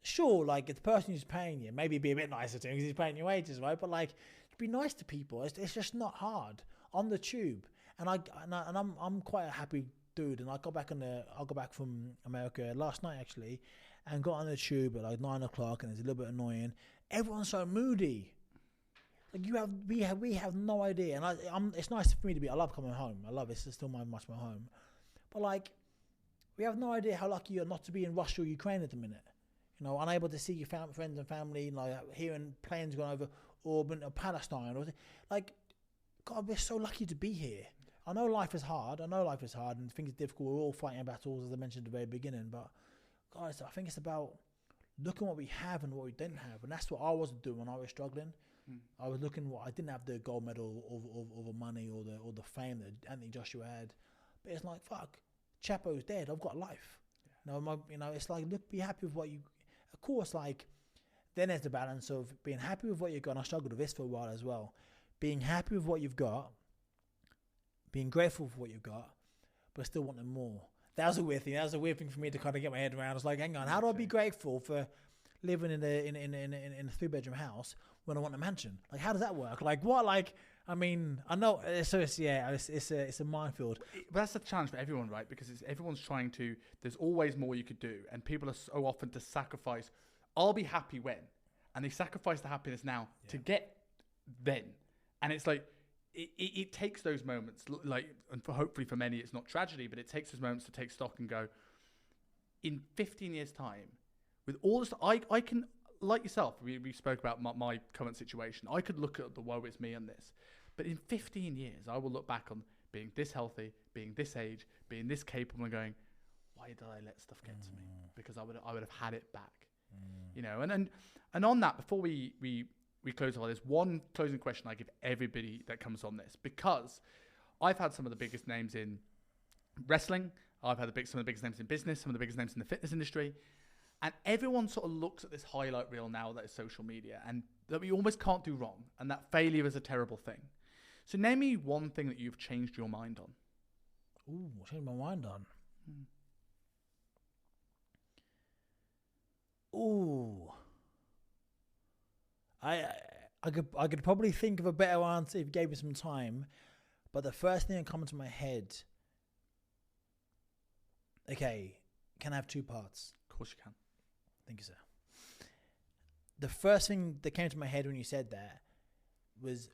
Sure, like, if the person who's paying you, maybe be a bit nicer to him because he's paying your wages, right? But like, be nice to people. It's just not hard. On the tube, and I'm quite a happy dude. And I got back from America last night actually, and got on the tube at like 9 o'clock, and it's a little bit annoying. Everyone's so moody. Like, we have no idea. And it's nice for me to be. I love coming home. I love it. It's still much my home. But like, we have no idea how lucky you're not to be in Russia or Ukraine at the minute. Unable to see your friends and family, like hearing planes going over Auburn or Palestine. Like, God, we're so lucky to be here. I know life is hard. And things are difficult. We're all fighting battles, as I mentioned at the very beginning. But, guys, I think it's about looking what we have and what we didn't have. And that's what I wasn't doing when I was struggling. I was looking I didn't have the gold medal or the money or the fame that Anthony Joshua had. But it's like, fuck, Chapo's dead. I've got life. It's like, look, be happy with what you. Of course, like, then there's the balance of being happy with what you've got. And I struggled with this for a while as well. Being happy with what you've got, being grateful for what you've got, but still wanting more. That was a weird thing. That was a weird thing for me to kind of get my head around. I was like, hang on, how do I be grateful for living in a 3-bedroom house when I want a mansion? Like, how does that work? Like, what? Like, I mean, I know. It's a minefield. But that's the challenge for everyone, right? Because everyone's trying to. There's always more you could do, and people are so often to sacrifice. I'll be happy when, and they sacrifice the happiness now to get then, and it's like it takes those moments. Like, and hopefully for many, it's not tragedy, but it takes those moments to take stock and go. In 15 years' time, with all this, I can. Like yourself, we spoke about my current situation. I could look at the woe is me on this. But in 15 years, I will look back on being this healthy, being this age, being this capable, and going, why did I let stuff get to me? Because I would have had it back. And on that, before we close all, there's one closing question I give everybody that comes on this. Because I've had some of the biggest names in wrestling. I've had some of the biggest names in business, some of the biggest names in the fitness industry. And everyone sort of looks at this highlight reel now that is social media, and that we almost can't do wrong, and that failure is a terrible thing. So name me one thing that you've changed your mind on. Ooh, changed my mind on. Ooh. I could probably think of a better answer if you gave me some time. But the first thing that comes to my head, okay, can I have two parts? Of course you can. Thank you, sir. The first thing that came to my head when you said that was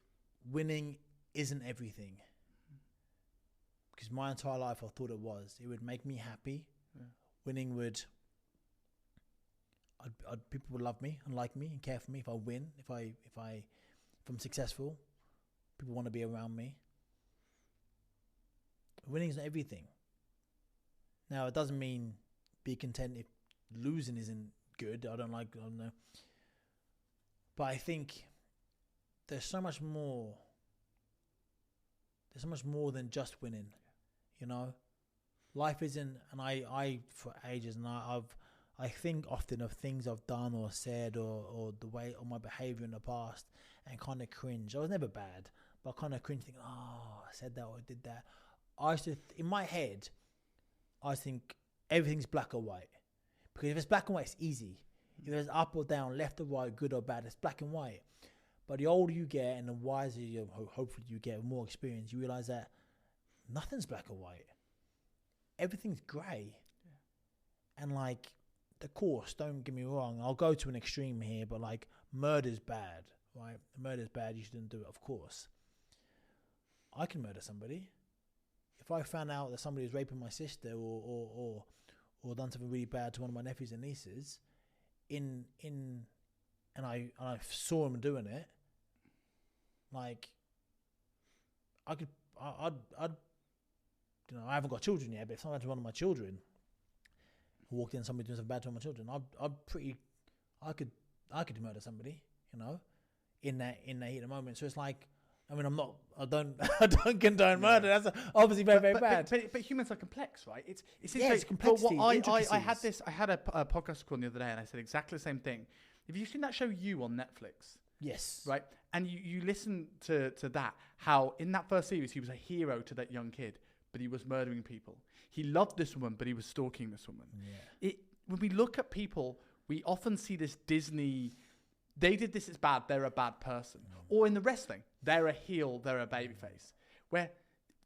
winning isn't everything. Because my entire life I thought it was. It would make me happy. Yeah. Winning would... people would love me and like me and care for me if I win. If I'm successful, people want to be around me. Winning isn't everything. Now, it doesn't mean be content if losing isn't good. I don't know. But I think there's so much more. There's so much more than just winning, you know? Life isn't, and I for ages, and I think often of things I've done or said or the way, or my behavior in the past, and kind of cringe. I was never bad, but I kind of cringe thinking, oh, I said that or I did that. I used to, in my head, I think everything's black or white. Because if it's black and white, it's easy. If it's up or down, left or right, good or bad, it's black and white. But the older you get and the wiser you, hopefully you get, more experience, you realize that nothing's black or white. Everything's grey. Yeah. And like, of course, don't get me wrong, I'll go to an extreme here, but like, murder's bad, right? Murder's bad, you shouldn't do it, of course. I can murder somebody. If I found out that somebody was raping my sister or done something really bad to one of my nephews and nieces, and I saw him doing it, like, I'd you know, I haven't got children yet, but if someone had one of my children who walked in, somebody doing something bad to one of my children, I could murder somebody, you know, in that heat of the moment. So it's like, I mean, I don't condone murder. That's obviously very bad. But humans are complex, right? It's complexity. I had a podcast call the other day, and I said exactly the same thing. Have you seen that show You on Netflix? Yes. Right, and you listen to that, how in that first series he was a hero to that young kid, but he was murdering people. He loved this woman, but he was stalking this woman. Yeah. When we look at people, we often see this Disney. They did this, it's bad, they're a bad person. Or in the wrestling, they're a heel, they're a babyface. Where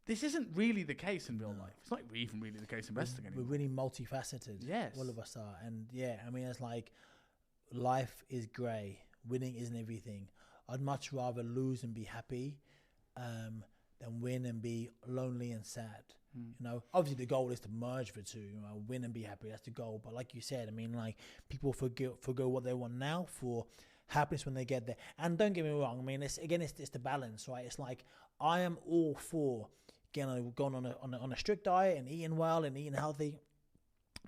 this isn't really the case in real life. It's not even really the case in wrestling anymore. We're really multifaceted. Yes. All of us are. And yeah, I mean, it's like, life is grey. Winning isn't everything. I'd much rather lose and be happy than win and be lonely and sad. You know, obviously the goal is to merge the two, you know, win and be happy. That's the goal. But like you said, I mean, like, people forgo what they want now for happiness when they get there. And don't get me wrong, I mean, it's the balance, right? It's like, I am all for going on a strict diet and eating well and eating healthy.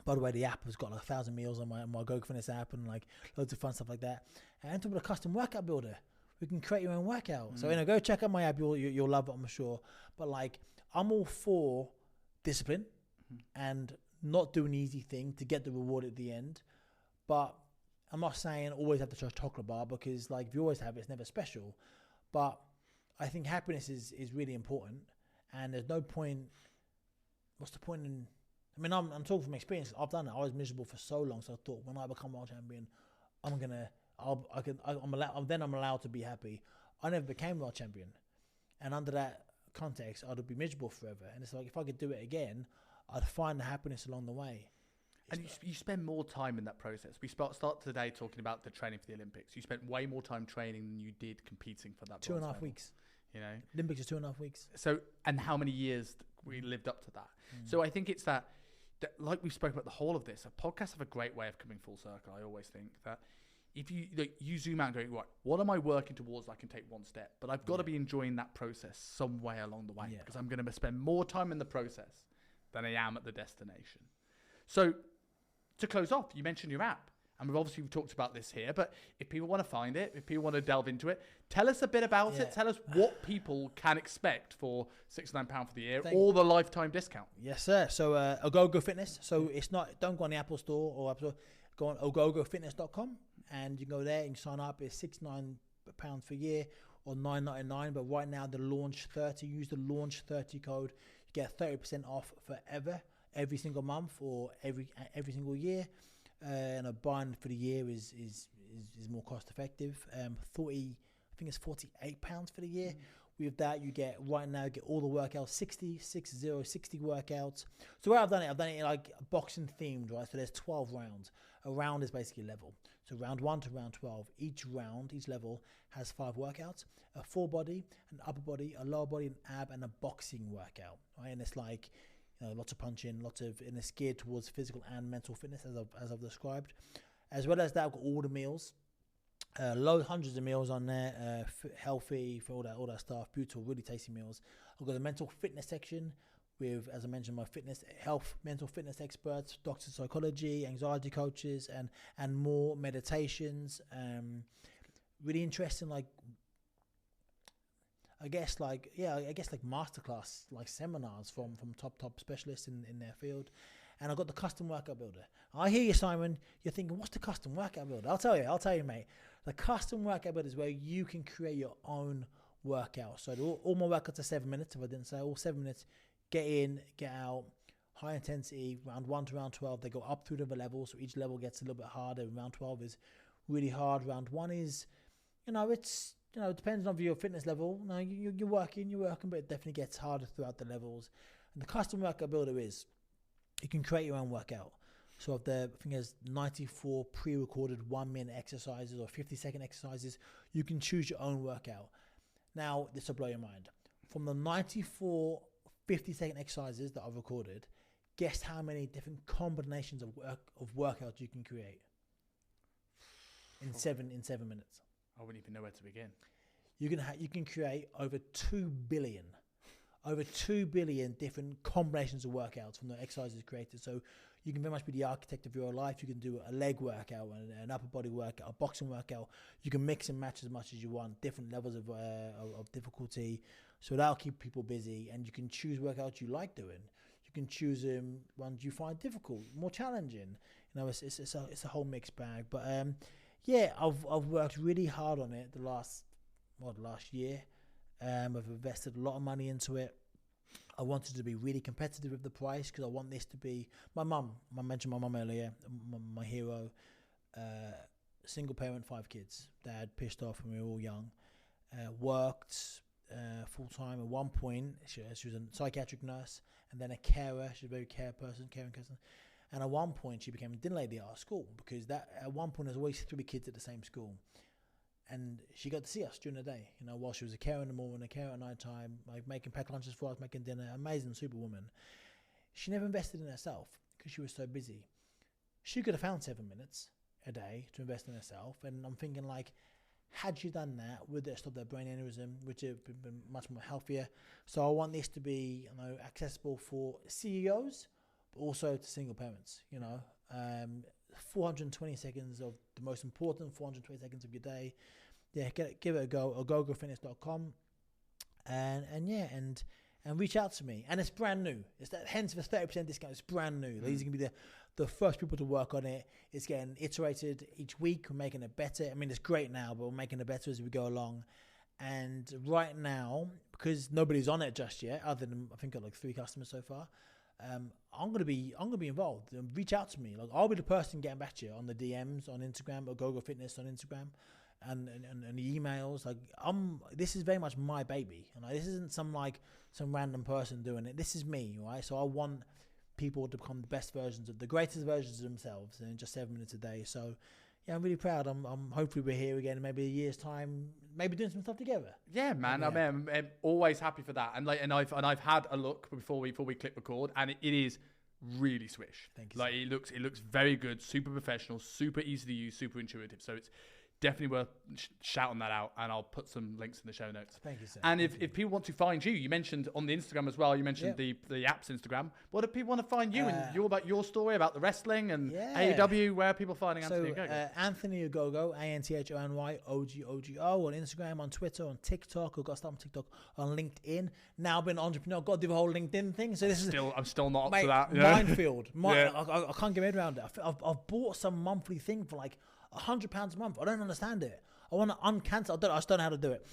By the way, the app has got like 1,000 meals on my Go Fitness app and like loads of fun stuff like that. And to put a custom workout builder, we can create your own workout. So, you know, go check out my app. You'll love it, I'm sure. But like, I'm all for discipline and not do an easy thing to get the reward at the end. But I'm not saying always have to chocolate bar, because like, if you always have it, it's never special. But I think happiness is really important, and there's no point. What's the point in? I mean, I'm talking from experience. I've done it. I was miserable for so long, so I thought, when I become world champion, I'm allowed to be happy. I never became world champion, and under that context, I'd be miserable forever. And it's like, if I could do it again, I'd find the happiness along the way. And you spend more time in that process. We start today talking about the training for the Olympics. You spent way more time training than you did competing for that. 2.5 weeks. You know, Olympics is 2.5 weeks. So, and how many years we lived up to that? So I think it's that, like we spoke about the whole of this, podcasts have a great way of coming full circle. I always think that if you zoom out and go, right, what am I working towards? I can take one step, but I've got to be enjoying that process some way along the way, because I'm going to spend more time in the process than I am at the destination. So, to close off, you mentioned your app, and we've talked about this here, but if people want to find it, if people want to delve into it, tell us a bit about it. Tell us what people can expect for £69 for the year, or the lifetime discount. Yes, sir. So Ogogo Fitness. So it's not, don't go on the Apple Store or App Store. Go on ogogofitness.com, and you can go there and sign up. It's £69 for a year or $9.99. But right now, the launch 30. Use the launch 30 code. You get 30% off forever, every single month or every single year. And a buying for the year is more cost effective. 40 I think it's £48 for the year. With that, you get all the workouts, 60 workouts. So where I've done it like boxing themed, right? So there's 12 rounds. A round is basically level. So round 1 to round 12, each level has 5 workouts: a full body, an upper body, a lower body, an ab, and a boxing workout. Right? And it's like, lots of punching, and it's geared towards physical and mental fitness, as I've described. As well as that, I've got all the meals. Hundreds of meals on there, healthy for all that stuff, beautiful, really tasty meals. I've got a mental fitness section with, as I mentioned, my mental fitness experts, doctors of psychology, anxiety coaches, and more meditations. Really interesting, I guess masterclass, like seminars from top specialists in their field. And I've got the custom workout builder. I hear you, Simon. You're thinking, what's the custom workout builder? I'll tell you, mate. The custom workout builder is where you can create your own workout. So all my workouts are 7 minutes, if I didn't say, all 7 minutes. Get in, get out, high intensity, round 1 to round 12. They go up through the levels, so each level gets a little bit harder. Round 12 is really hard. Round 1 is, it depends on your fitness level. You're working, but it definitely gets harder throughout the levels. And the custom workout builder is, you can create your own workout. So I think there's 94 pre-recorded 1-minute exercises or 50-second exercises. You can choose your own workout. Now, this will blow your mind. From the 94 50-second exercises that I've recorded, guess how many different combinations of workouts you can create in 7 minutes? I wouldn't even know where to begin. You can create over 2 billion different combinations of workouts from the exercises created. So you can very much be the architect of your life. You can do a leg workout, an upper body workout, a boxing workout. You can mix and match as much as you want, different levels of difficulty. So that'll keep people busy, and you can choose workouts you like doing. You can choose ones you find difficult, more challenging. It's a whole mixed bag. But I've worked really hard on it the last year. I've invested a lot of money into it. I wanted to be really competitive with the price because I want this to be I mentioned my mum earlier, my hero, single parent, 5 kids. Dad pissed off when we were all young, worked full time. At one point, she was a psychiatric nurse and then a carer. She's a very caring person. And at one point, she became a dinner lady at our school because at one point there's always 3 kids at the same school. And she got to see us during the day, while she was a carer in the morning, a carer at night time, like making packed lunches for us, making dinner. Amazing superwoman. She never invested in herself because she was so busy. She could have found 7 minutes a day to invest in herself. And I'm thinking, had she done that, would it stop their brain aneurysm, which would have been much more healthier? So I want this to be accessible for CEOs, but also to single parents, 420 seconds of the most important 420 seconds of your day. Give it a go. ogogofitness.com and reach out to me. And it's brand new. Hence the 30% discount. It's brand new. These are gonna be the first people to work on it. It's getting iterated each week. We're making it better. I mean, it's great now, but we're making it better as we go along. And right now, because nobody's on it just yet, other than I think I've got 3 customers so far. I'm gonna be involved. Reach out to me. I'll be the person getting back to you on the DMs on Instagram, or Ogogo Fitness on Instagram, and the emails. This is very much my baby. This isn't some random person doing it. This is me, right? So I want people to become the greatest versions of themselves in just 7 minutes a day. So yeah, I'm really proud. I'm hopefully we're here again in maybe a year's time, maybe doing some stuff together. Yeah, man. I'm always happy for that. And I've had a look before we click record, and it is really swish. Thank you. It looks very good, super professional, super easy to use, super intuitive. So it's definitely worth shouting that out, and I'll put some links in the show notes. Thank you, sir. And if people want to find you mentioned on the Instagram as well, you mentioned the app's Instagram. What if people want to find you and about your story about the wrestling and AEW? Where are people finding Anthony Ogogo? Anthony Ogogo, ANTHONY OGOGO on Instagram, on Twitter, on TikTok. I've got stuff on TikTok, on LinkedIn. Now I've been an entrepreneur. I've got to do the whole LinkedIn thing. So I'm still not up to that. Minefield. I can't get my head around it. I've bought some monthly thing for £100 a month. I don't understand it. I want to uncancel. I just don't know how to do it.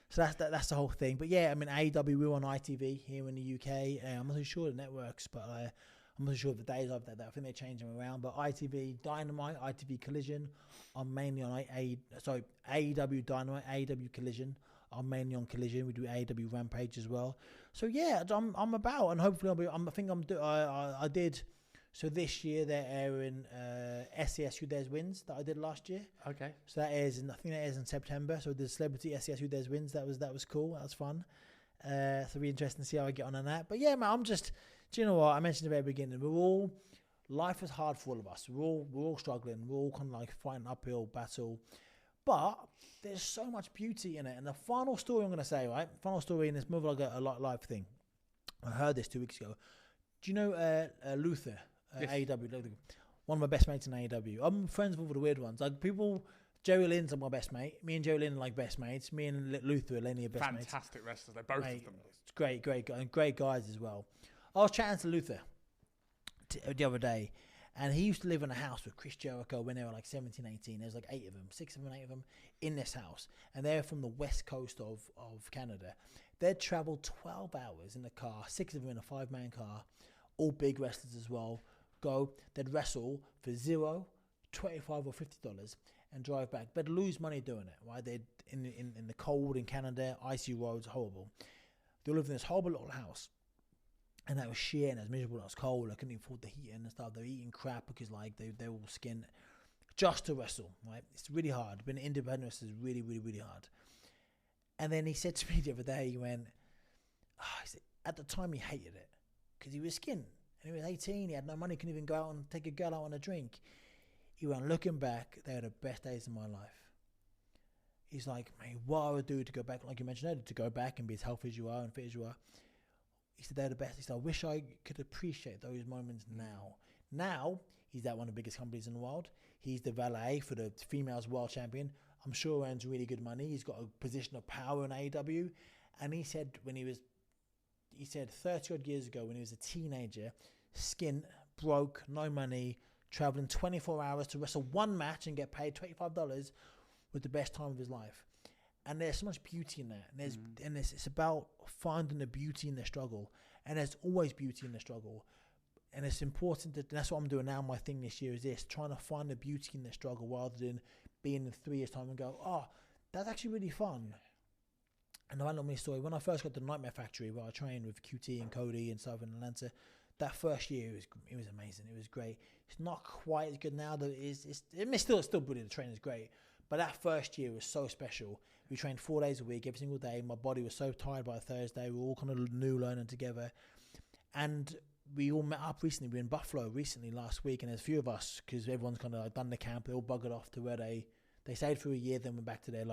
So that's the whole thing. But yeah, AEW, we're on ITV here in the UK. I'm not too sure the networks, but I'm not sure of the days of that. I think they change them around. But ITV Dynamite, ITV Collision are mainly on AEW Dynamite, AEW Collision are mainly on Collision. We do AEW Rampage as well. So yeah, I'm about, and hopefully I did. So this year they're airing SES Who Dares Wins that I did last year. Okay. So that airs I think that airs in September. So the Celebrity SES Who Dares Wins. That was cool. That was fun. So it'll be interesting to see how I get on that. But yeah, man, do you know what? I mentioned at the very beginning, life is hard for all of us. We're all struggling. We're all kind of like fighting an uphill battle. But there's so much beauty in it. And the final story I'm going to say, right? Final story in this movie, like a live thing. I heard this 2 weeks ago. Do you know Luther? Yes. AEW, one of my best mates in AEW. I'm friends with all the weird ones. Like people, Jerry Lynn's my best mate. Me and Jerry Lynn are like best mates. Me and Luther are Lenny are best mates. Fantastic wrestlers, they're both of them. It's great guys as well. I was chatting to Luther the other day, and he used to live in a house with Chris Jericho when they were like 17, 18. There's like 8 of them, 6 of them, 8 of them in this house, and they're from the west coast of Canada. They'd travel 12 hours in the car, 6 of them in a 5-man car, all big wrestlers as well. They'd wrestle for $0, $25 or $50 and drive back. They'd lose money doing it, right? They'd in the cold in Canada, icy roads, horrible. They lived in this horrible little house, and that was shit, and it was miserable, and it was cold. I couldn't even afford the heating and stuff. They were eating crap because like they were all skinned just to wrestle, right? It's really hard. Being independent is really, really, really hard. And then he said to me the other day, he went, he said, at the time he hated it because he was skinned. And he was 18, he had no money, couldn't even go out and take a girl out on a drink. He went, looking back, they were the best days of my life. He's like, man, what I would do to go back, like you mentioned earlier, to go back and be as healthy as you are and fit as you are. He said, they're the best. He said, I wish I could appreciate those moments now. Now, he's at one of the biggest companies in the world. He's the valet for the females world champion. I'm sure he earns really good money. He's got a position of power in AEW. And he said 30 odd years ago when he was a teenager, skint, broke, no money, traveling 24 hours to wrestle one match and get paid $25 was the best time of his life. And there's so much beauty in that. And it's about finding the beauty in the struggle. And there's always beauty in the struggle. And it's important that's what I'm doing now. My thing this year is this, trying to find the beauty in the struggle rather than being in 3 years' time and go, oh, that's actually really fun. And I'll tell me a story. When I first got to the Nightmare Factory, where I trained with QT and Cody and stuff in Atlanta, that first year it was amazing. It was great. It's not quite as good now. That it's still brilliant. The training is great, but that first year was so special. We trained 4 days a week, every single day. My body was so tired by Thursday. We were all kind of new learning together, and we all met up recently. We were in Buffalo recently last week, and there's a few of us because everyone's kind of like done the camp. They all buggered off to where they stayed for a year, then went back to their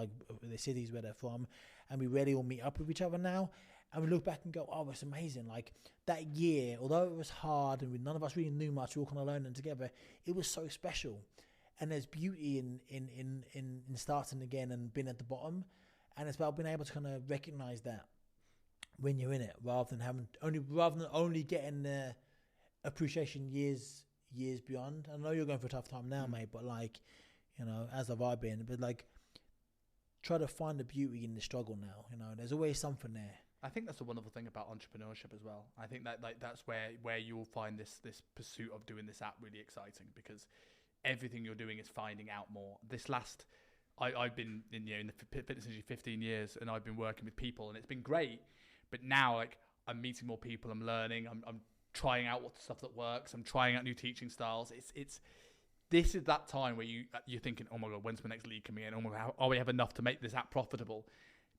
cities where they're from, and we really all meet up with each other now. And we look back and go, oh, it's amazing. Like that year, although it was hard and none of us really knew much, we all kind of learning together, it was so special. And there's beauty in starting again and being at the bottom. And it's about being able to kind of recognize that when you're in it, rather than only getting the appreciation years beyond. I know you're going for a tough time now, mate, but like, you know, as have I been, but like, try to find the beauty in the struggle now. You know, there's always something there. I think that's a wonderful thing about entrepreneurship as well. I think that that's where you'll find this pursuit of doing this app really exciting, because everything you're doing is finding out more. I've been in the fitness industry 15 years, and I've been working with people, and it's been great. But now, like, I'm meeting more people, I'm learning, I'm trying out what the stuff that works, I'm trying out new teaching styles. This is that time where you're thinking, oh my God, when's my next league coming in? Oh my God, are we have enough to make this app profitable?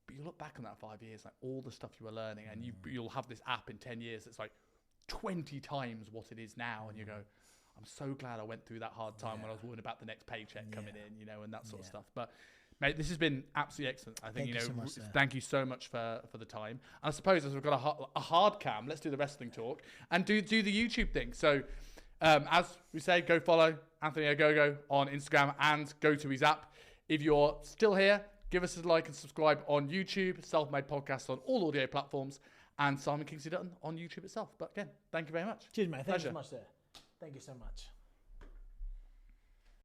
But you look back on that 5 years, like all the stuff you were learning, and you'll have this app in 10 years that's like 20 times what it is now, and you go, I'm so glad I went through that hard time when I was worrying about the next paycheck coming in, you know, and that sort of stuff. But mate, this has been absolutely excellent. I think, thank you so much for the time. And I suppose as we've got a hard cam, let's do the wrestling talk and do the YouTube thing. So as we say, go follow Anthony Ogogo on Instagram and go to his app. If you're still here, give us a like and subscribe on YouTube, Self-Made Podcast on all audio platforms, and Simon Kingsley Dutton on YouTube itself. But again, thank you very much. Cheers, mate. Thank you so much, sir. Thank you so much.